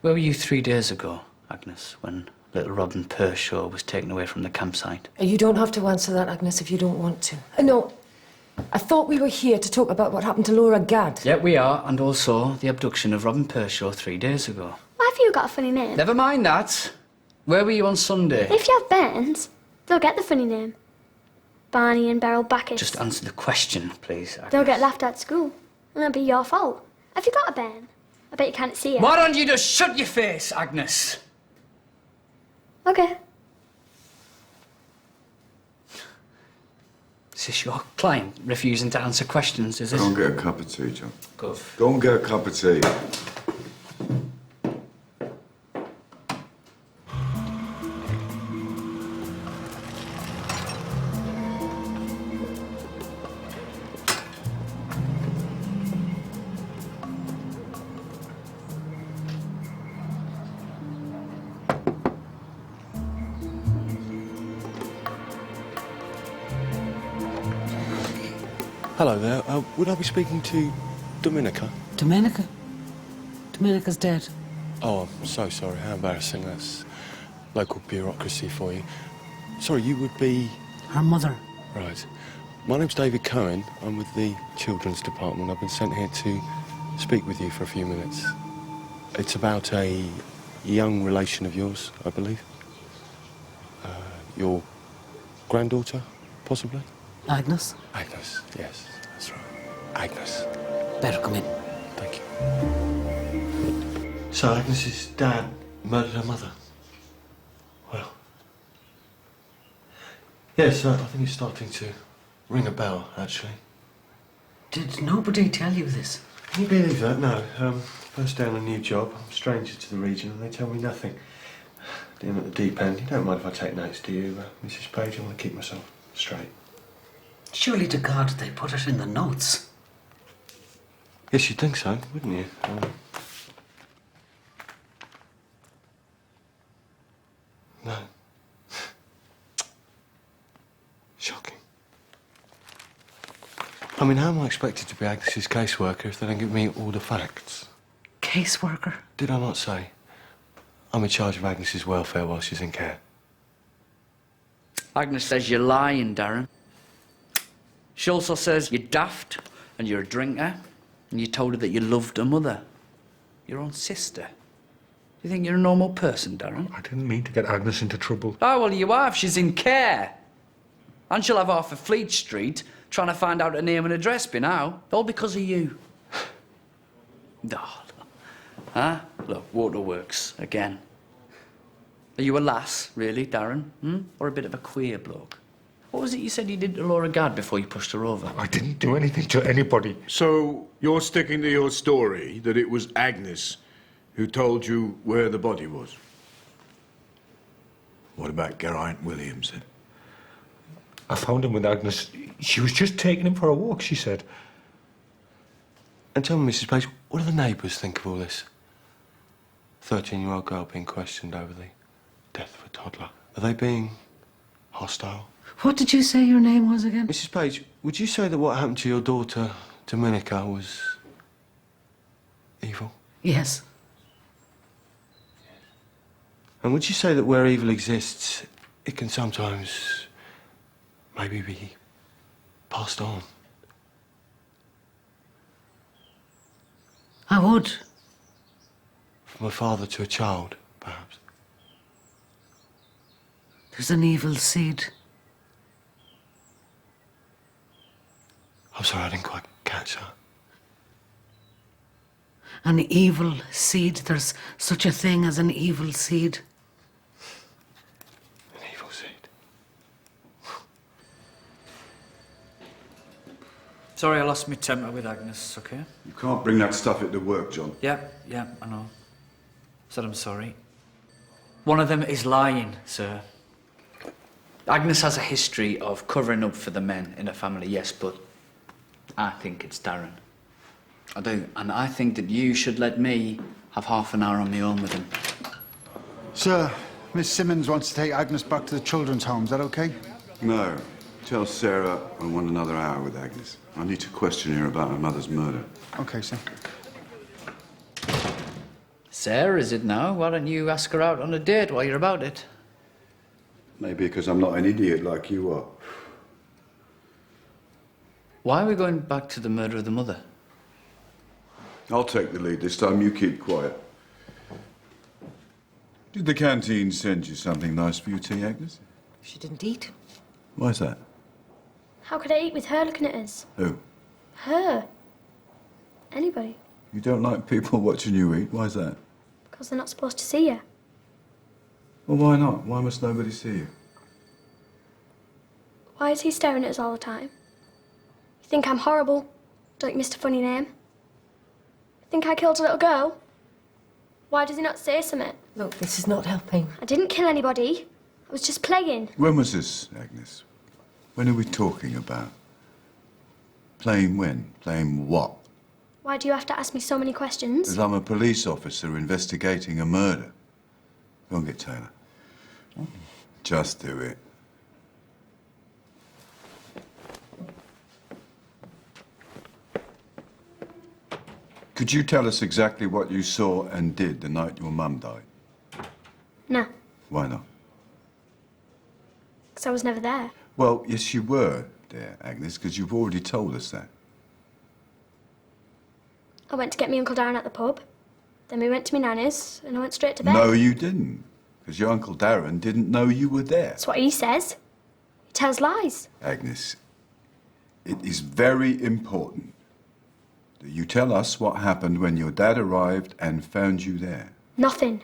Where were you 3 days ago, Agnes, when little Robin Pershaw was taken away from the campsite? You don't have to answer that, Agnes, if you don't want to. No, I thought we were here to talk about what happened to Laura Gadd. Yeah, we are, and also the abduction of Robin Pershaw 3 days ago. Why have you got a funny name? Never mind that. Where were you on Sunday? If you have bairns, they'll get the funny name. Barney and Beryl Backus. Just answer the question, please, Agnes. They'll get laughed at school. And that'll be your fault. Have you got a bairn? I bet you can't see it. Why don't you just shut your face, Agnes? Okay. Is this your client refusing to answer questions, is it? Go and get a cup of tea, John. Good. Go and get a cup of tea. Hello there. Would I be speaking to Dominica? Dominica? Dominica's dead. Oh, I'm so sorry. How embarrassing. That's local bureaucracy for you. Sorry, you would be... Her mother. Right. My name's David Cohen. I'm with the Children's Department. I've been sent here to speak with you for a few minutes. It's about a young relation of yours, I believe. Your granddaughter, possibly? Agnes? Agnes, yes, that's right. Agnes. Better come in. Thank you. So Agnes's dad murdered her mother? Well... Yes, I think it's starting to ring a bell, actually. Did nobody tell you this? Can you believe that? No. First day on a new job, I'm a stranger to the region, and they tell me nothing. In at the deep end. You don't mind if I take notes, do you, Mrs. Page? I want to keep myself straight. Surely to God they put it in the notes. Yes, you'd think so, wouldn't you? No. Shocking. I mean, how am I expected to be Agnes's caseworker if they don't give me all the facts? Caseworker? Did I not say? I'm in charge of Agnes's welfare while she's in care. Agnes says you're lying, Darren. She also says you're daft and you're a drinker, and you told her that you loved her mother, your own sister. Do you think you're a normal person, Darren? I didn't mean to get Agnes into trouble. Oh, well, you have. She's in care. And she'll have half of Fleet Street trying to find out her name and address by now. All because of you. Oh, huh? Look, waterworks again. Are you a lass, really, Darren? Or a bit of a queer bloke? What was it you said you did to Laura Gadd before you pushed her over? I didn't do anything to anybody. So you're sticking to your story that it was Agnes who told you where the body was? What about Geraint Williamson? I found him with Agnes. She was just taking him for a walk, she said. And tell me, Mrs. Page, what do the neighbours think of all this? 13-year-old girl being questioned over the death of a toddler. Are they being hostile? What did you say your name was again? Mrs. Page, would you say that what happened to your daughter, Dominica, was evil? Yes. And would you say that where evil exists, it can sometimes maybe be passed on? I would. From a father to a child, perhaps. There's an evil seed. I'm sorry, I didn't quite catch that. An evil seed. There's such a thing as an evil seed. An evil seed. Sorry, I lost my temper with Agnes, okay? You can't bring that stuff into work, John. Yeah, I know. Said I'm sorry. One of them is lying, sir. Agnes has a history of covering up for the men in her family, yes, but I think it's Darren. I do, and I think that you should let me have half an hour on my own with him. Sir, Miss Simmons wants to take Agnes back to the children's home. Is that okay? No. Tell Sarah I want another hour with Agnes. I need to question her about her mother's murder. Okay, sir. Sarah, is it now? Why don't you ask her out on a date while you're about it? Maybe because I'm not an idiot like you are. Why are we going back to the murder of the mother? I'll take the lead this time. You keep quiet. Did the canteen send you something nice for your tea, Agnes? She didn't eat. Why's that? How could I eat with her looking at us? Who? Her. Anybody. You don't like people watching you eat? Why's that? Because they're not supposed to see you. Well, why not? Why must nobody see you? Why is he staring at us all the time? You think I'm horrible? Don't you, Mr. Funny Name? You think I killed a little girl? Why does he not say something? Look, this is not helping. I didn't kill anybody. I was just playing. When was this, Agnes? When are we talking about? Playing when? Playing what? Why do you have to ask me so many questions? Because I'm a police officer investigating a murder. Go and get Taylor. Just do it. Could you tell us exactly what you saw and did the night your mum died? No, Why not? because I was never there. Well, yes, you were there, Agnes, because you've already told us that. I went to get me Uncle Darren at the pub. Then we went to me nanny's and I went straight to bed. No, you didn't. Because your Uncle Darren didn't know you were there. That's what he says. He tells lies. Agnes, it is very important that you tell us what happened when your dad arrived and found you there. Nothing.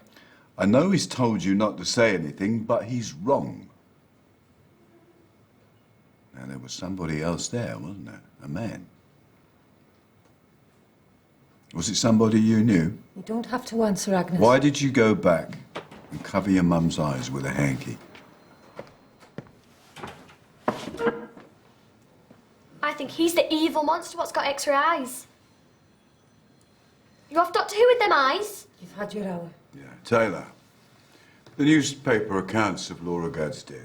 I know he's told you not to say anything, but he's wrong. Now, there was somebody else there, wasn't there? A man. Was it somebody you knew? You don't have to answer, Agnes. Why did you go back and cover your mum's eyes with a hanky? I think he's the evil monster what's got X-ray eyes. You off Doctor Who with them eyes? You've had your hour. Taylor, the newspaper accounts of Laura Gadd's death.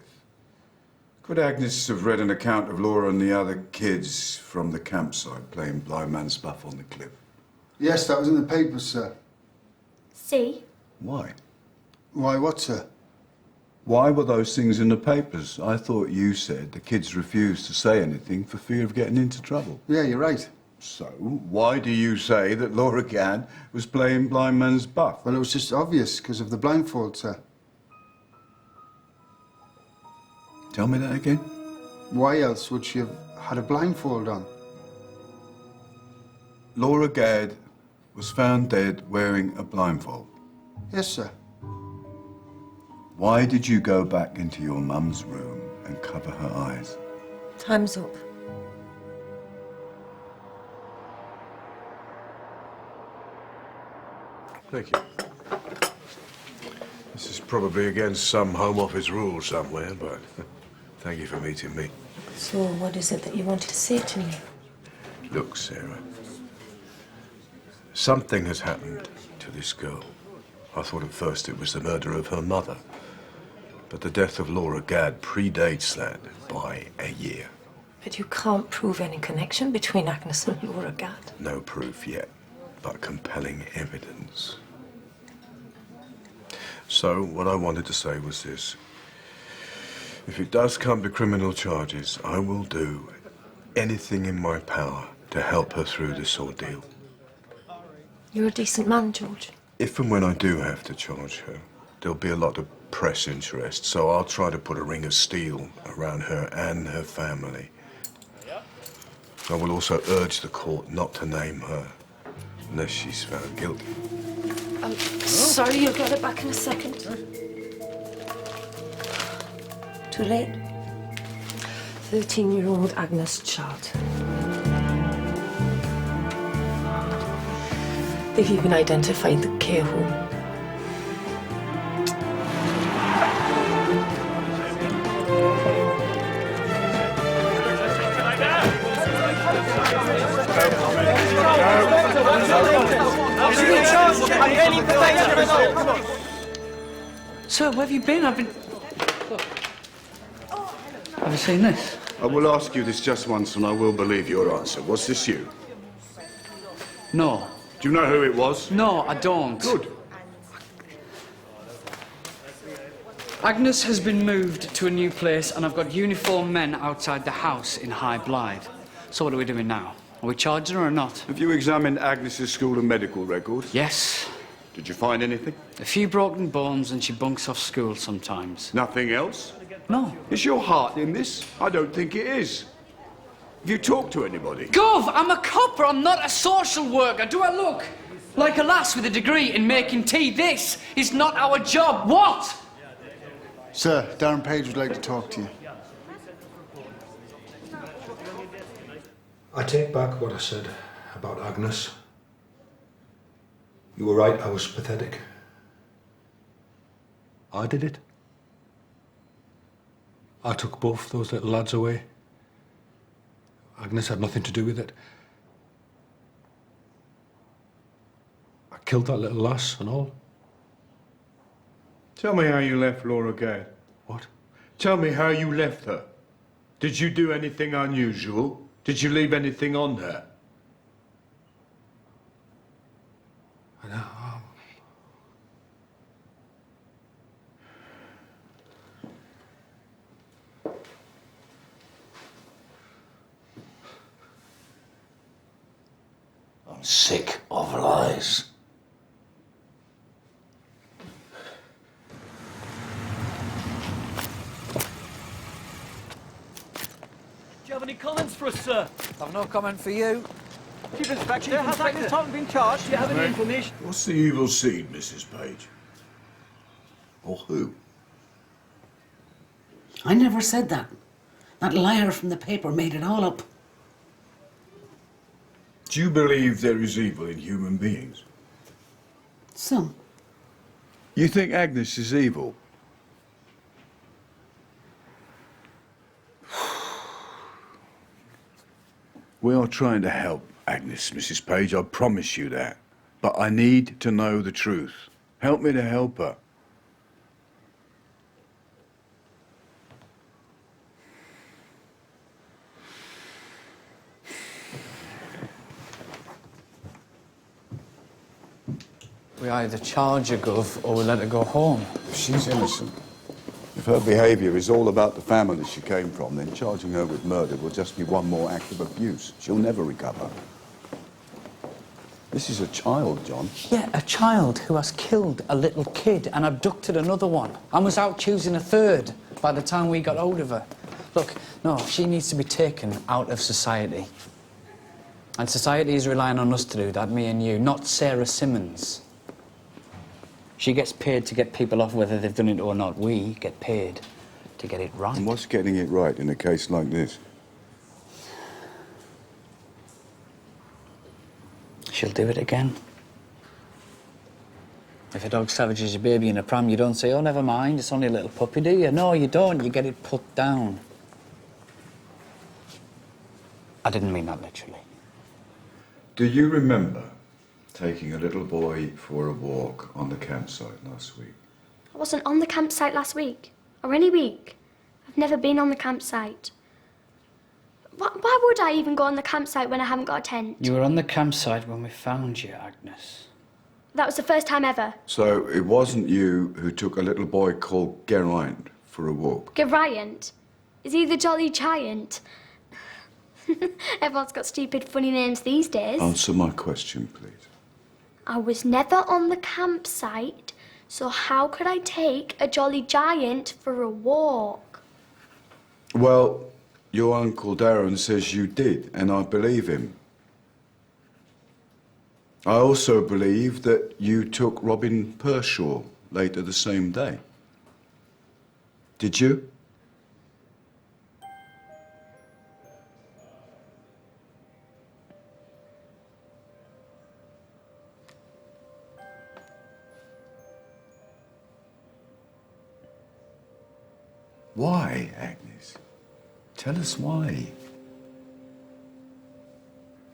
Could Agnes have read an account of Laura and the other kids from the campsite playing blind man's buff on the cliff? Yes, that was in the papers, sir. See? Why? Why what, sir? Why were those things in the papers? I thought you said the kids refused to say anything for fear of getting into trouble. Yeah, you're right. So, why do you say that Laura Gadd was playing blind man's buff? Well, it was just obvious because of the blindfold, sir. Tell me that again. Why else would she have had a blindfold on? Laura Gadd was found dead wearing a blindfold. Yes, sir. Why did you go back into your mum's room and cover her eyes? Time's up. Thank you. This is probably against some Home Office rule somewhere, but thank you for meeting me. So, what is it that you wanted to say to me? Look, Sarah. Something has happened to this girl. I thought at first it was the murder of her mother. But the death of Laura Gadd predates that by a year. But you can't prove any connection between Agnes and Laura Gadd. No proof yet, but compelling evidence. So, what I wanted to say was this. If it does come to criminal charges, I will do anything in my power to help her through this ordeal. You're a decent man, George. If and when I do have to charge her, there'll be a lot of press interest, so I'll try to put a ring of steel around her and her family. I will also urge the court not to name her unless she's found guilty. I'm sorry, you'll get it back in a second. Too late. 13-year-old Agnes Chart. They've even identified the care home. Sir, where have you been? Have you seen this? I will ask you this just once and I will believe your answer. Was this you? No. Do you know who it was? No, I don't. Good. Agnes has been moved to a new place and I've got uniformed men outside the house in High Blythe. So what are we doing now? Are we charging her or not? Have you examined Agnes's school and medical records? Yes. Did you find anything? A few broken bones and she bunks off school sometimes. Nothing else? No. Is your heart in this? I don't think it is. Have you talked to anybody? Gov, I'm a copper, I'm not a social worker. Do I look like a lass with a degree in making tea? This is not our job. What? Sir, Darren Page would like to talk to you. I take back what I said about Agnes. You were right, I was pathetic. I did it. I took both those little lads away. Agnes had nothing to do with it. I killed that little lass and all. Tell me how you left Laura Gad. What? Tell me how you left her. Did you do anything unusual? Did you leave anything on her? I'm sick of lies. Do you have any comments for us, sir? I've no comment for you. Chief Inspector, has Agnes Totten been charged? Do you have any information? What's the evil seed, Mrs. Page? Or who? I never said that. That liar from the paper made it all up. Do you believe there is evil in human beings? Some. You think Agnes is evil? We are trying to help Agnes, Mrs. Page, I promise you that. But I need to know the truth. Help me to help her. We either charge her, Gov, or we let her go home. If she's innocent, if her behaviour is all about the family she came from, then charging her with murder will just be one more act of abuse. She'll never recover. This is a child, John. Yeah, a child who has killed a little kid and abducted another one and was out choosing a third by the time we got hold of her. Look, no, she needs to be taken out of society. And society is relying on us to do that, me and you, not Sarah Simmons. She gets paid to get people off whether they've done it or not. We get paid to get it right. And what's getting it right in a case like this? She'll do it again. If a dog savages a baby in a pram, you don't say, oh, never mind, it's only a little puppy, do you? No, you don't. You get it put down. I didn't mean that literally. Do you remember taking a little boy for a walk on the campsite last week? I wasn't on the campsite last week, or any week. I've never been on the campsite. Why would I even go on the campsite when I haven't got a tent? You were on the campsite when we found you, Agnes. That was the first time ever. So it wasn't you who took a little boy called Geraint for a walk? Geraint? Is he the Jolly Giant? Everyone's got stupid, funny names these days. Answer my question, please. I was never on the campsite, so how could I take a jolly giant for a walk? Well, your Uncle Darren says you did, and I believe him. I also believe that you took Robin Pershaw later the same day. Did you? Why, Agnes? Tell us why.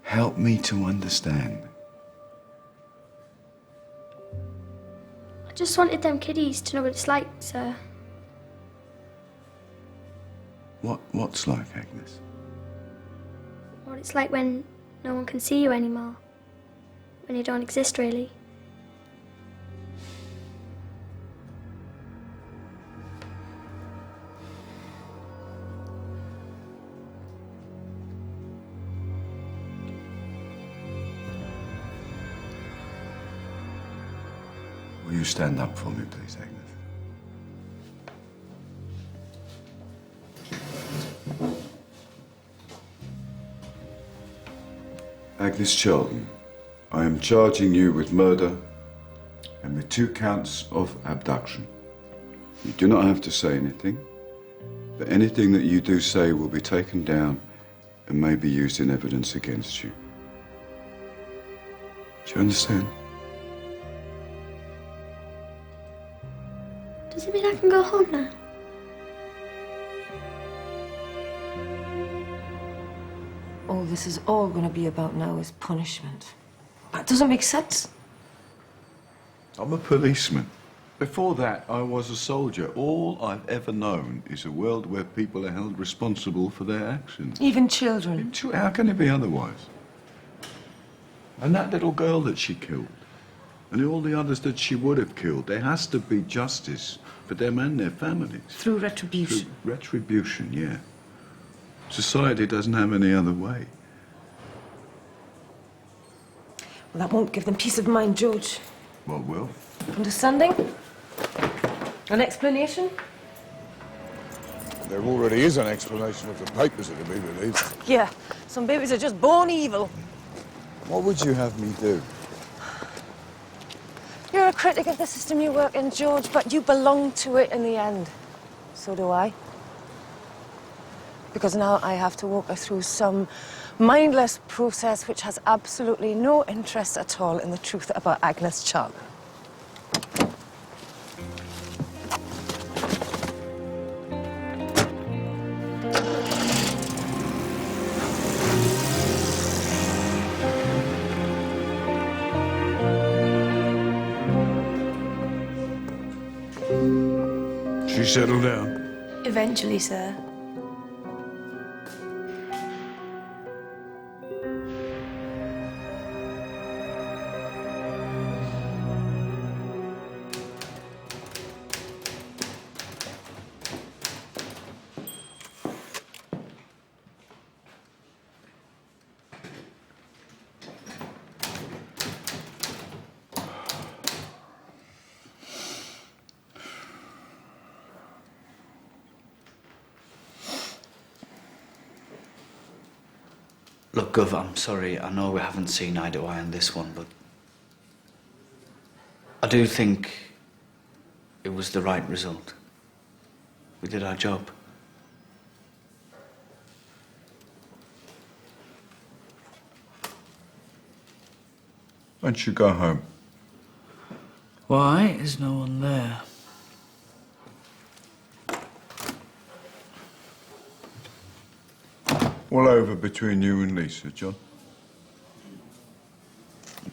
Help me to understand. I just wanted them kiddies to know what it's like, sir. What's like, Agnes? What it's like when no one can see you anymore. When you don't exist, really. Will you stand up for me, please, Agnes? Agnes Charlton, I am charging you with murder and with 2 counts of abduction. You do not have to say anything, but anything that you do say will be taken down and may be used in evidence against you. Do you understand? Does it mean I can go home now? All this is all going to be about now is punishment. That doesn't make sense. I'm a policeman. Before that, I was a soldier. All I've ever known is a world where people are held responsible for their actions. Even children. How can it be otherwise? And that little girl that she killed, and all the others that she would have killed, there has to be justice for them and their families. Through retribution. Through retribution, yeah. Society doesn't have any other way. Well, that won't give them peace of mind, George. What will? Understanding? An explanation? There already is an explanation of the papers that have been released. Yeah, some babies are just born evil. What would you have me do? You're a critic of the system you work in, George, but you belong to it in the end. So do I. Because now I have to walk her through some mindless process which has absolutely no interest at all in the truth about Agnes Charlton. She settled down? Eventually, sir. Look, Gov, I'm sorry. I know we haven't seen eye to eye on this one, but I do think it was the right result. We did our job. Why don't you go home? Why is no one there? All over between you and Lisa, John?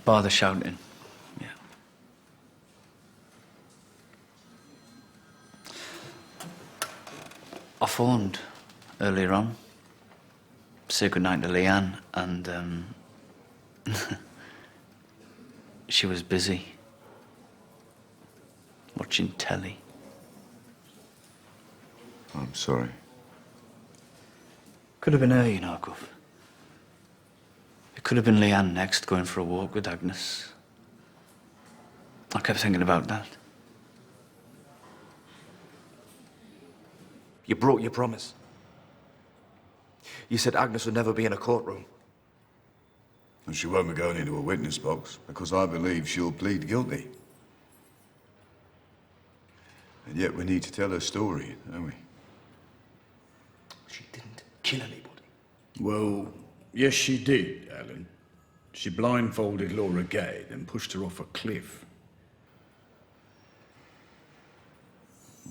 Bar the shouting, yeah. I phoned earlier on, said goodnight to Leanne, and she was busy watching telly. I'm sorry. Could have been her, you know, Guff. It could have been Leanne next, going for a walk with Agnes. I kept thinking about that. You broke your promise. You said Agnes would never be in a courtroom. And she won't be going into a witness box because I believe she'll plead guilty. And yet we need to tell her story, don't we? She didn't kill anybody. Well, yes, she did, Alan. She blindfolded Laura Gay, then pushed her off a cliff.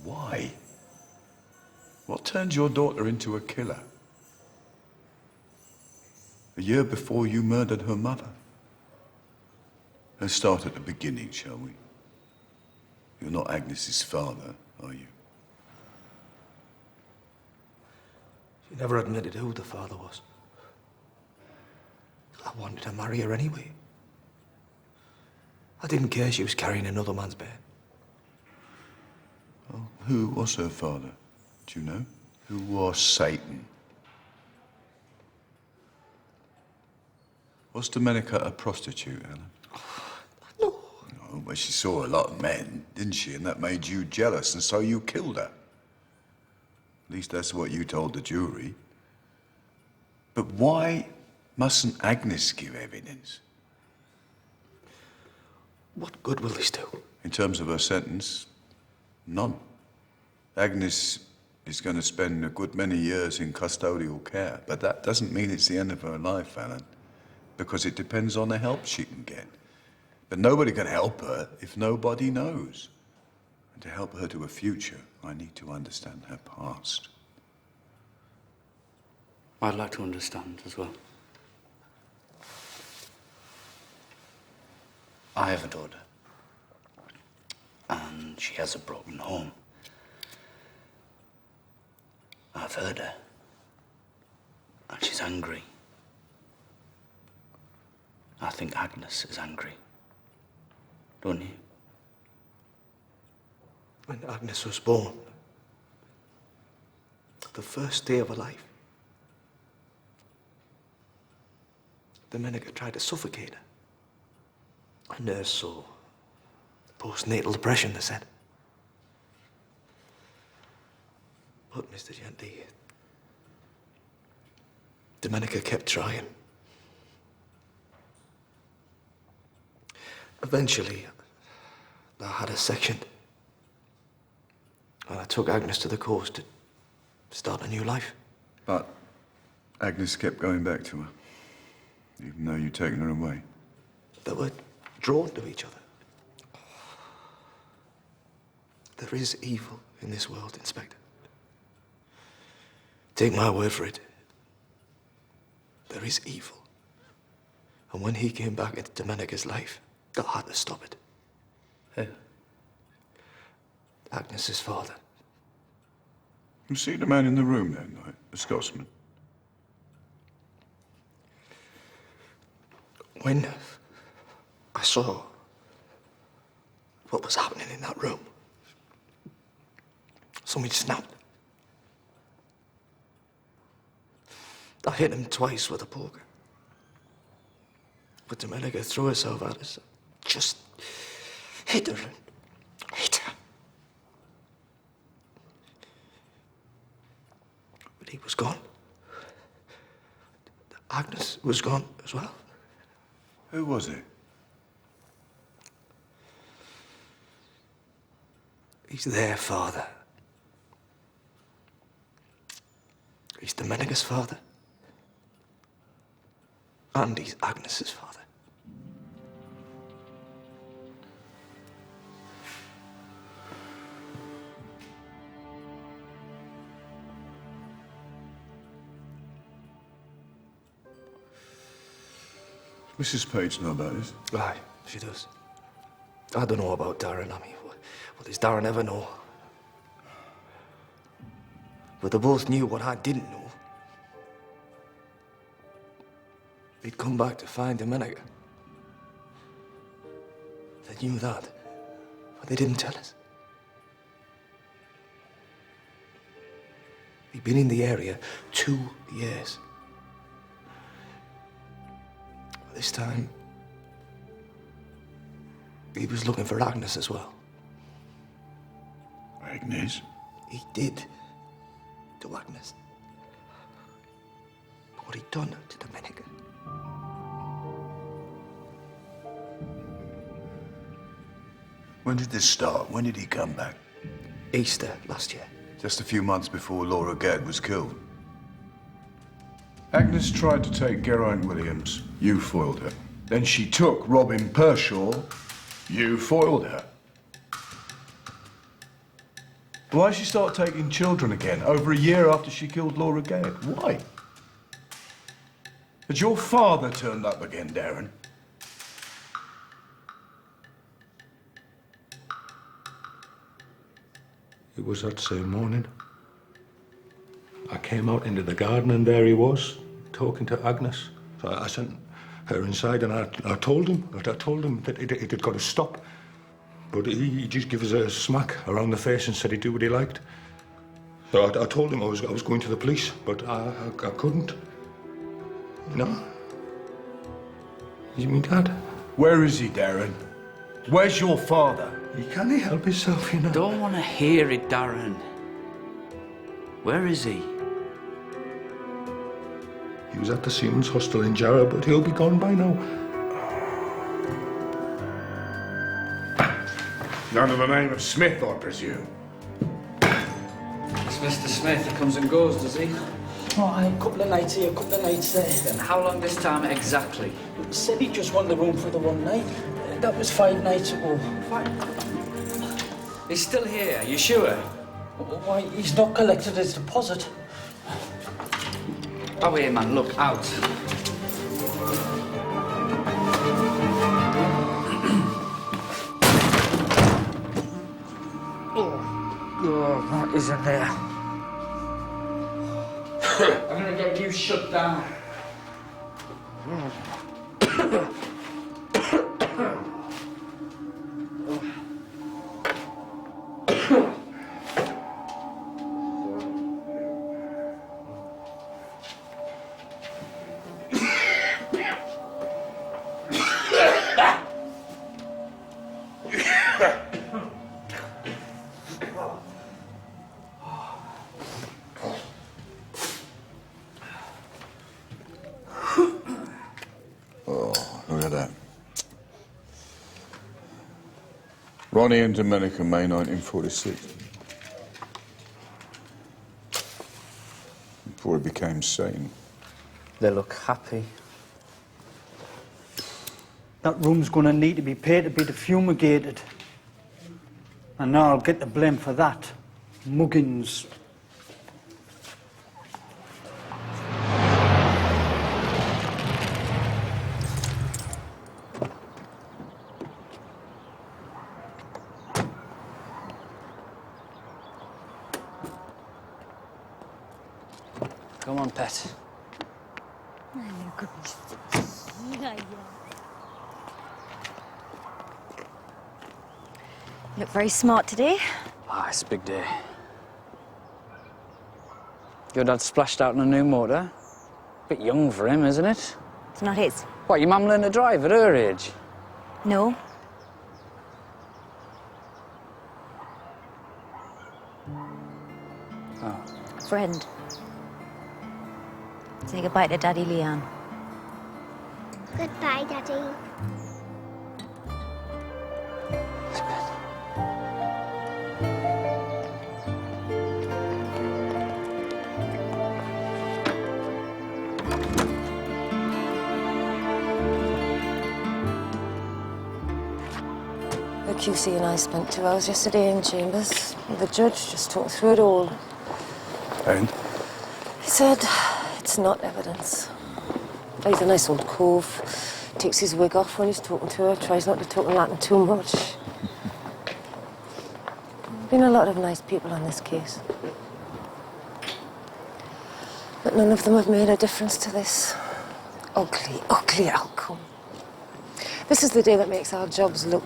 Why? What turned your daughter into a killer? A year before you murdered her mother. Let's start at the beginning, shall we? You're not Agnes's father, are you? She never admitted who the father was. I wanted to marry her anyway. I didn't care she was carrying another man's bed. Well, who was her father? Do you know? Who was Satan? Was Domenica a prostitute, Alan? No. No, but she saw a lot of men, didn't she? And that made you jealous, and so you killed her. At least that's what you told the jury. But why mustn't Agnes give evidence? What good will this do? In terms of her sentence, none. Agnes is going to spend a good many years in custodial care, but that doesn't mean it's the end of her life, Alan, because it depends on the help she can get. But nobody can help her if nobody knows. And to help her to a future, I need to understand her past. I'd like to understand as well. I have a daughter. And she has a broken home. I've heard her. And she's angry. I think Agnes is angry. Don't you? When Agnes was born, the first day of her life, Domenica tried to suffocate her. A nurse saw postnatal depression, they said. But, Mr. Gentile, Domenica kept trying. Eventually, I had her sectioned. And I took Agnes to the coast to start a new life. But Agnes kept going back to her, even though you'd taken her away. They were drawn to each other. There is evil in this world, Inspector. Take my word for it. There is evil. And when he came back into Domenica's life, I had to stop it. Who? Agnes's father. You see the man in the room that night, the Scotsman? When I saw what was happening in that room, something snapped. I hit him twice with a poker. But Domenica threw herself at us. Just hit her and hit her. But he was gone. Agnes was gone as well. Who was it? He's their father. He's Domenica's father. And he's Agnes's father. Mrs. Page know about this? Aye, she does. I don't know about Darren. I mean, what does Darren ever know? But they both knew what I didn't know. They'd come back to find Domenica. They knew that, but they didn't tell us. He'd been in the area 2 years. This time, He was looking for Agnes as well. Agnes? He did. To Agnes. What he'd done to Dominica. When did this start? When did he come back? Easter last year. Just a few months before Laura Gadd was killed. Agnes tried to take Geraint Williams. You foiled her. Then she took Robin Pershaw. You foiled her. Why did she start taking children again over a year after she killed Laura Gadd? Why? Had your father turned up again, Darren? It was that same morning. I came out into the garden and there he was, talking to Agnes. So I sent her inside and I told him that it had got to stop. But he just gave us a smack around the face and said he'd do what he liked. So I told him I was going to the police, but I couldn't. You know? He's my dad. Where is he, Darren? Where's your father? He can't help himself, you know. Don't want to hear it, Darren. Where is he? He was at the Seamen's Hostel in Jarrah, but he'll be gone by now. None of the name of Smith, I presume. It's Mr. Smith. He comes and goes, does he? Oh, a couple of nights here, a couple of nights there. And how long this time exactly? He said he just wanted the room for the one night. That was 5 nights ago. He's still here, you sure? Why, he's not collected his deposit. Oh, here, man, look, out. Oh, what is in there? I'm gonna get you shut down. Look at that. Ronnie and Dominica, May 1946. Before he became sane. They look happy. That room's going to need to be paid to be defumigated. And now I'll get the blame for that. Muggins. Come on, pet. You look very smart today. Ah, it's a big day. Your dad splashed out on a new motor. Bit young for him, isn't it? It's not his. What, your mum learned to drive at her age? No. Oh. Friend. Say goodbye to Daddy Leanne. Goodbye, Daddy. The QC and I spent 2 hours yesterday in chambers. The judge just talked through it all. And? He said it's not evidence. He's a nice old cove. Takes his wig off when he's talking to her. Tries not to talk in Latin too much. Been a lot of nice people on this case. But none of them have made a difference to this ugly, ugly outcome. This is the day that makes our jobs look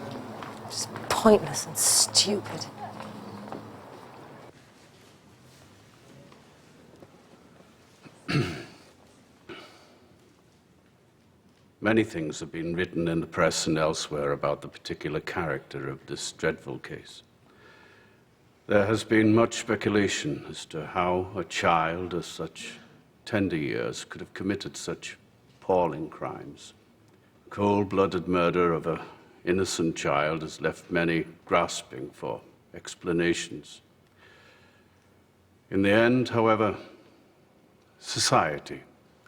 just pointless and stupid. Many things have been written in the press and elsewhere about the particular character of this dreadful case. There has been much speculation as to how a child of such tender years could have committed such appalling crimes. Cold-blooded murder of an innocent child has left many grasping for explanations. In the end, however, society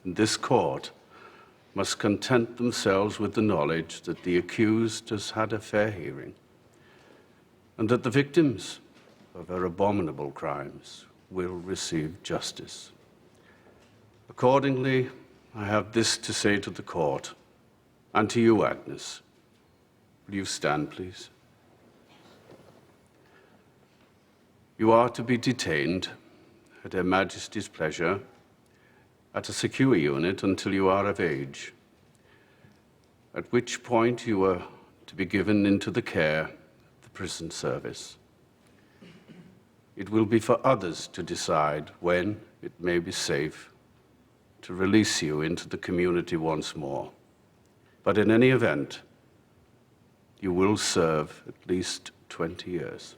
and this court must content themselves with the knowledge that the accused has had a fair hearing and that the victims of her abominable crimes will receive justice. Accordingly, I have this to say to the court and to you, Agnes. Will you stand, please? You are to be detained at Her Majesty's pleasure at a secure unit until you are of age, at which point you are to be given into the care of the prison service. It will be for others to decide when it may be safe to release you into the community once more. But in any event, you will serve at least 20 years.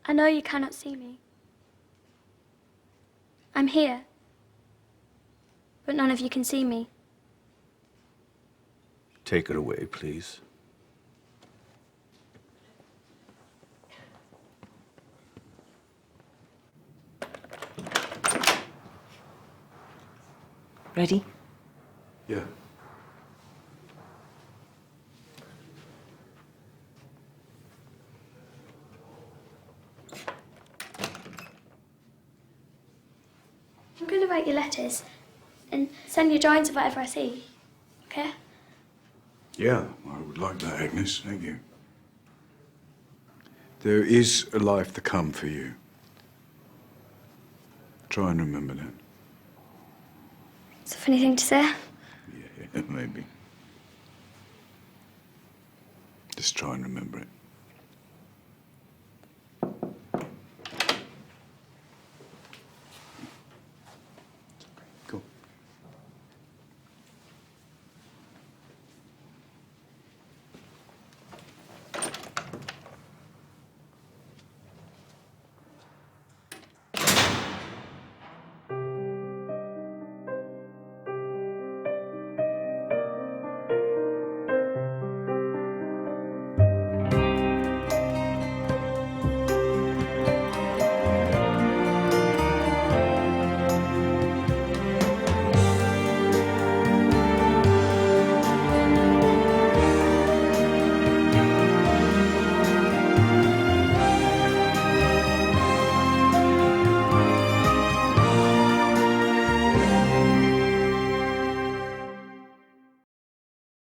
I know you cannot see me. I'm here, but none of you can see me. Take her away, please. Ready? Yeah. I'm going to write your letters and send you drawings of whatever I see, okay? Yeah, I would like that, Agnes. Thank you. There is a life to come for you. Try and remember that. It's a funny thing to say. Yeah, maybe. Just try and remember it.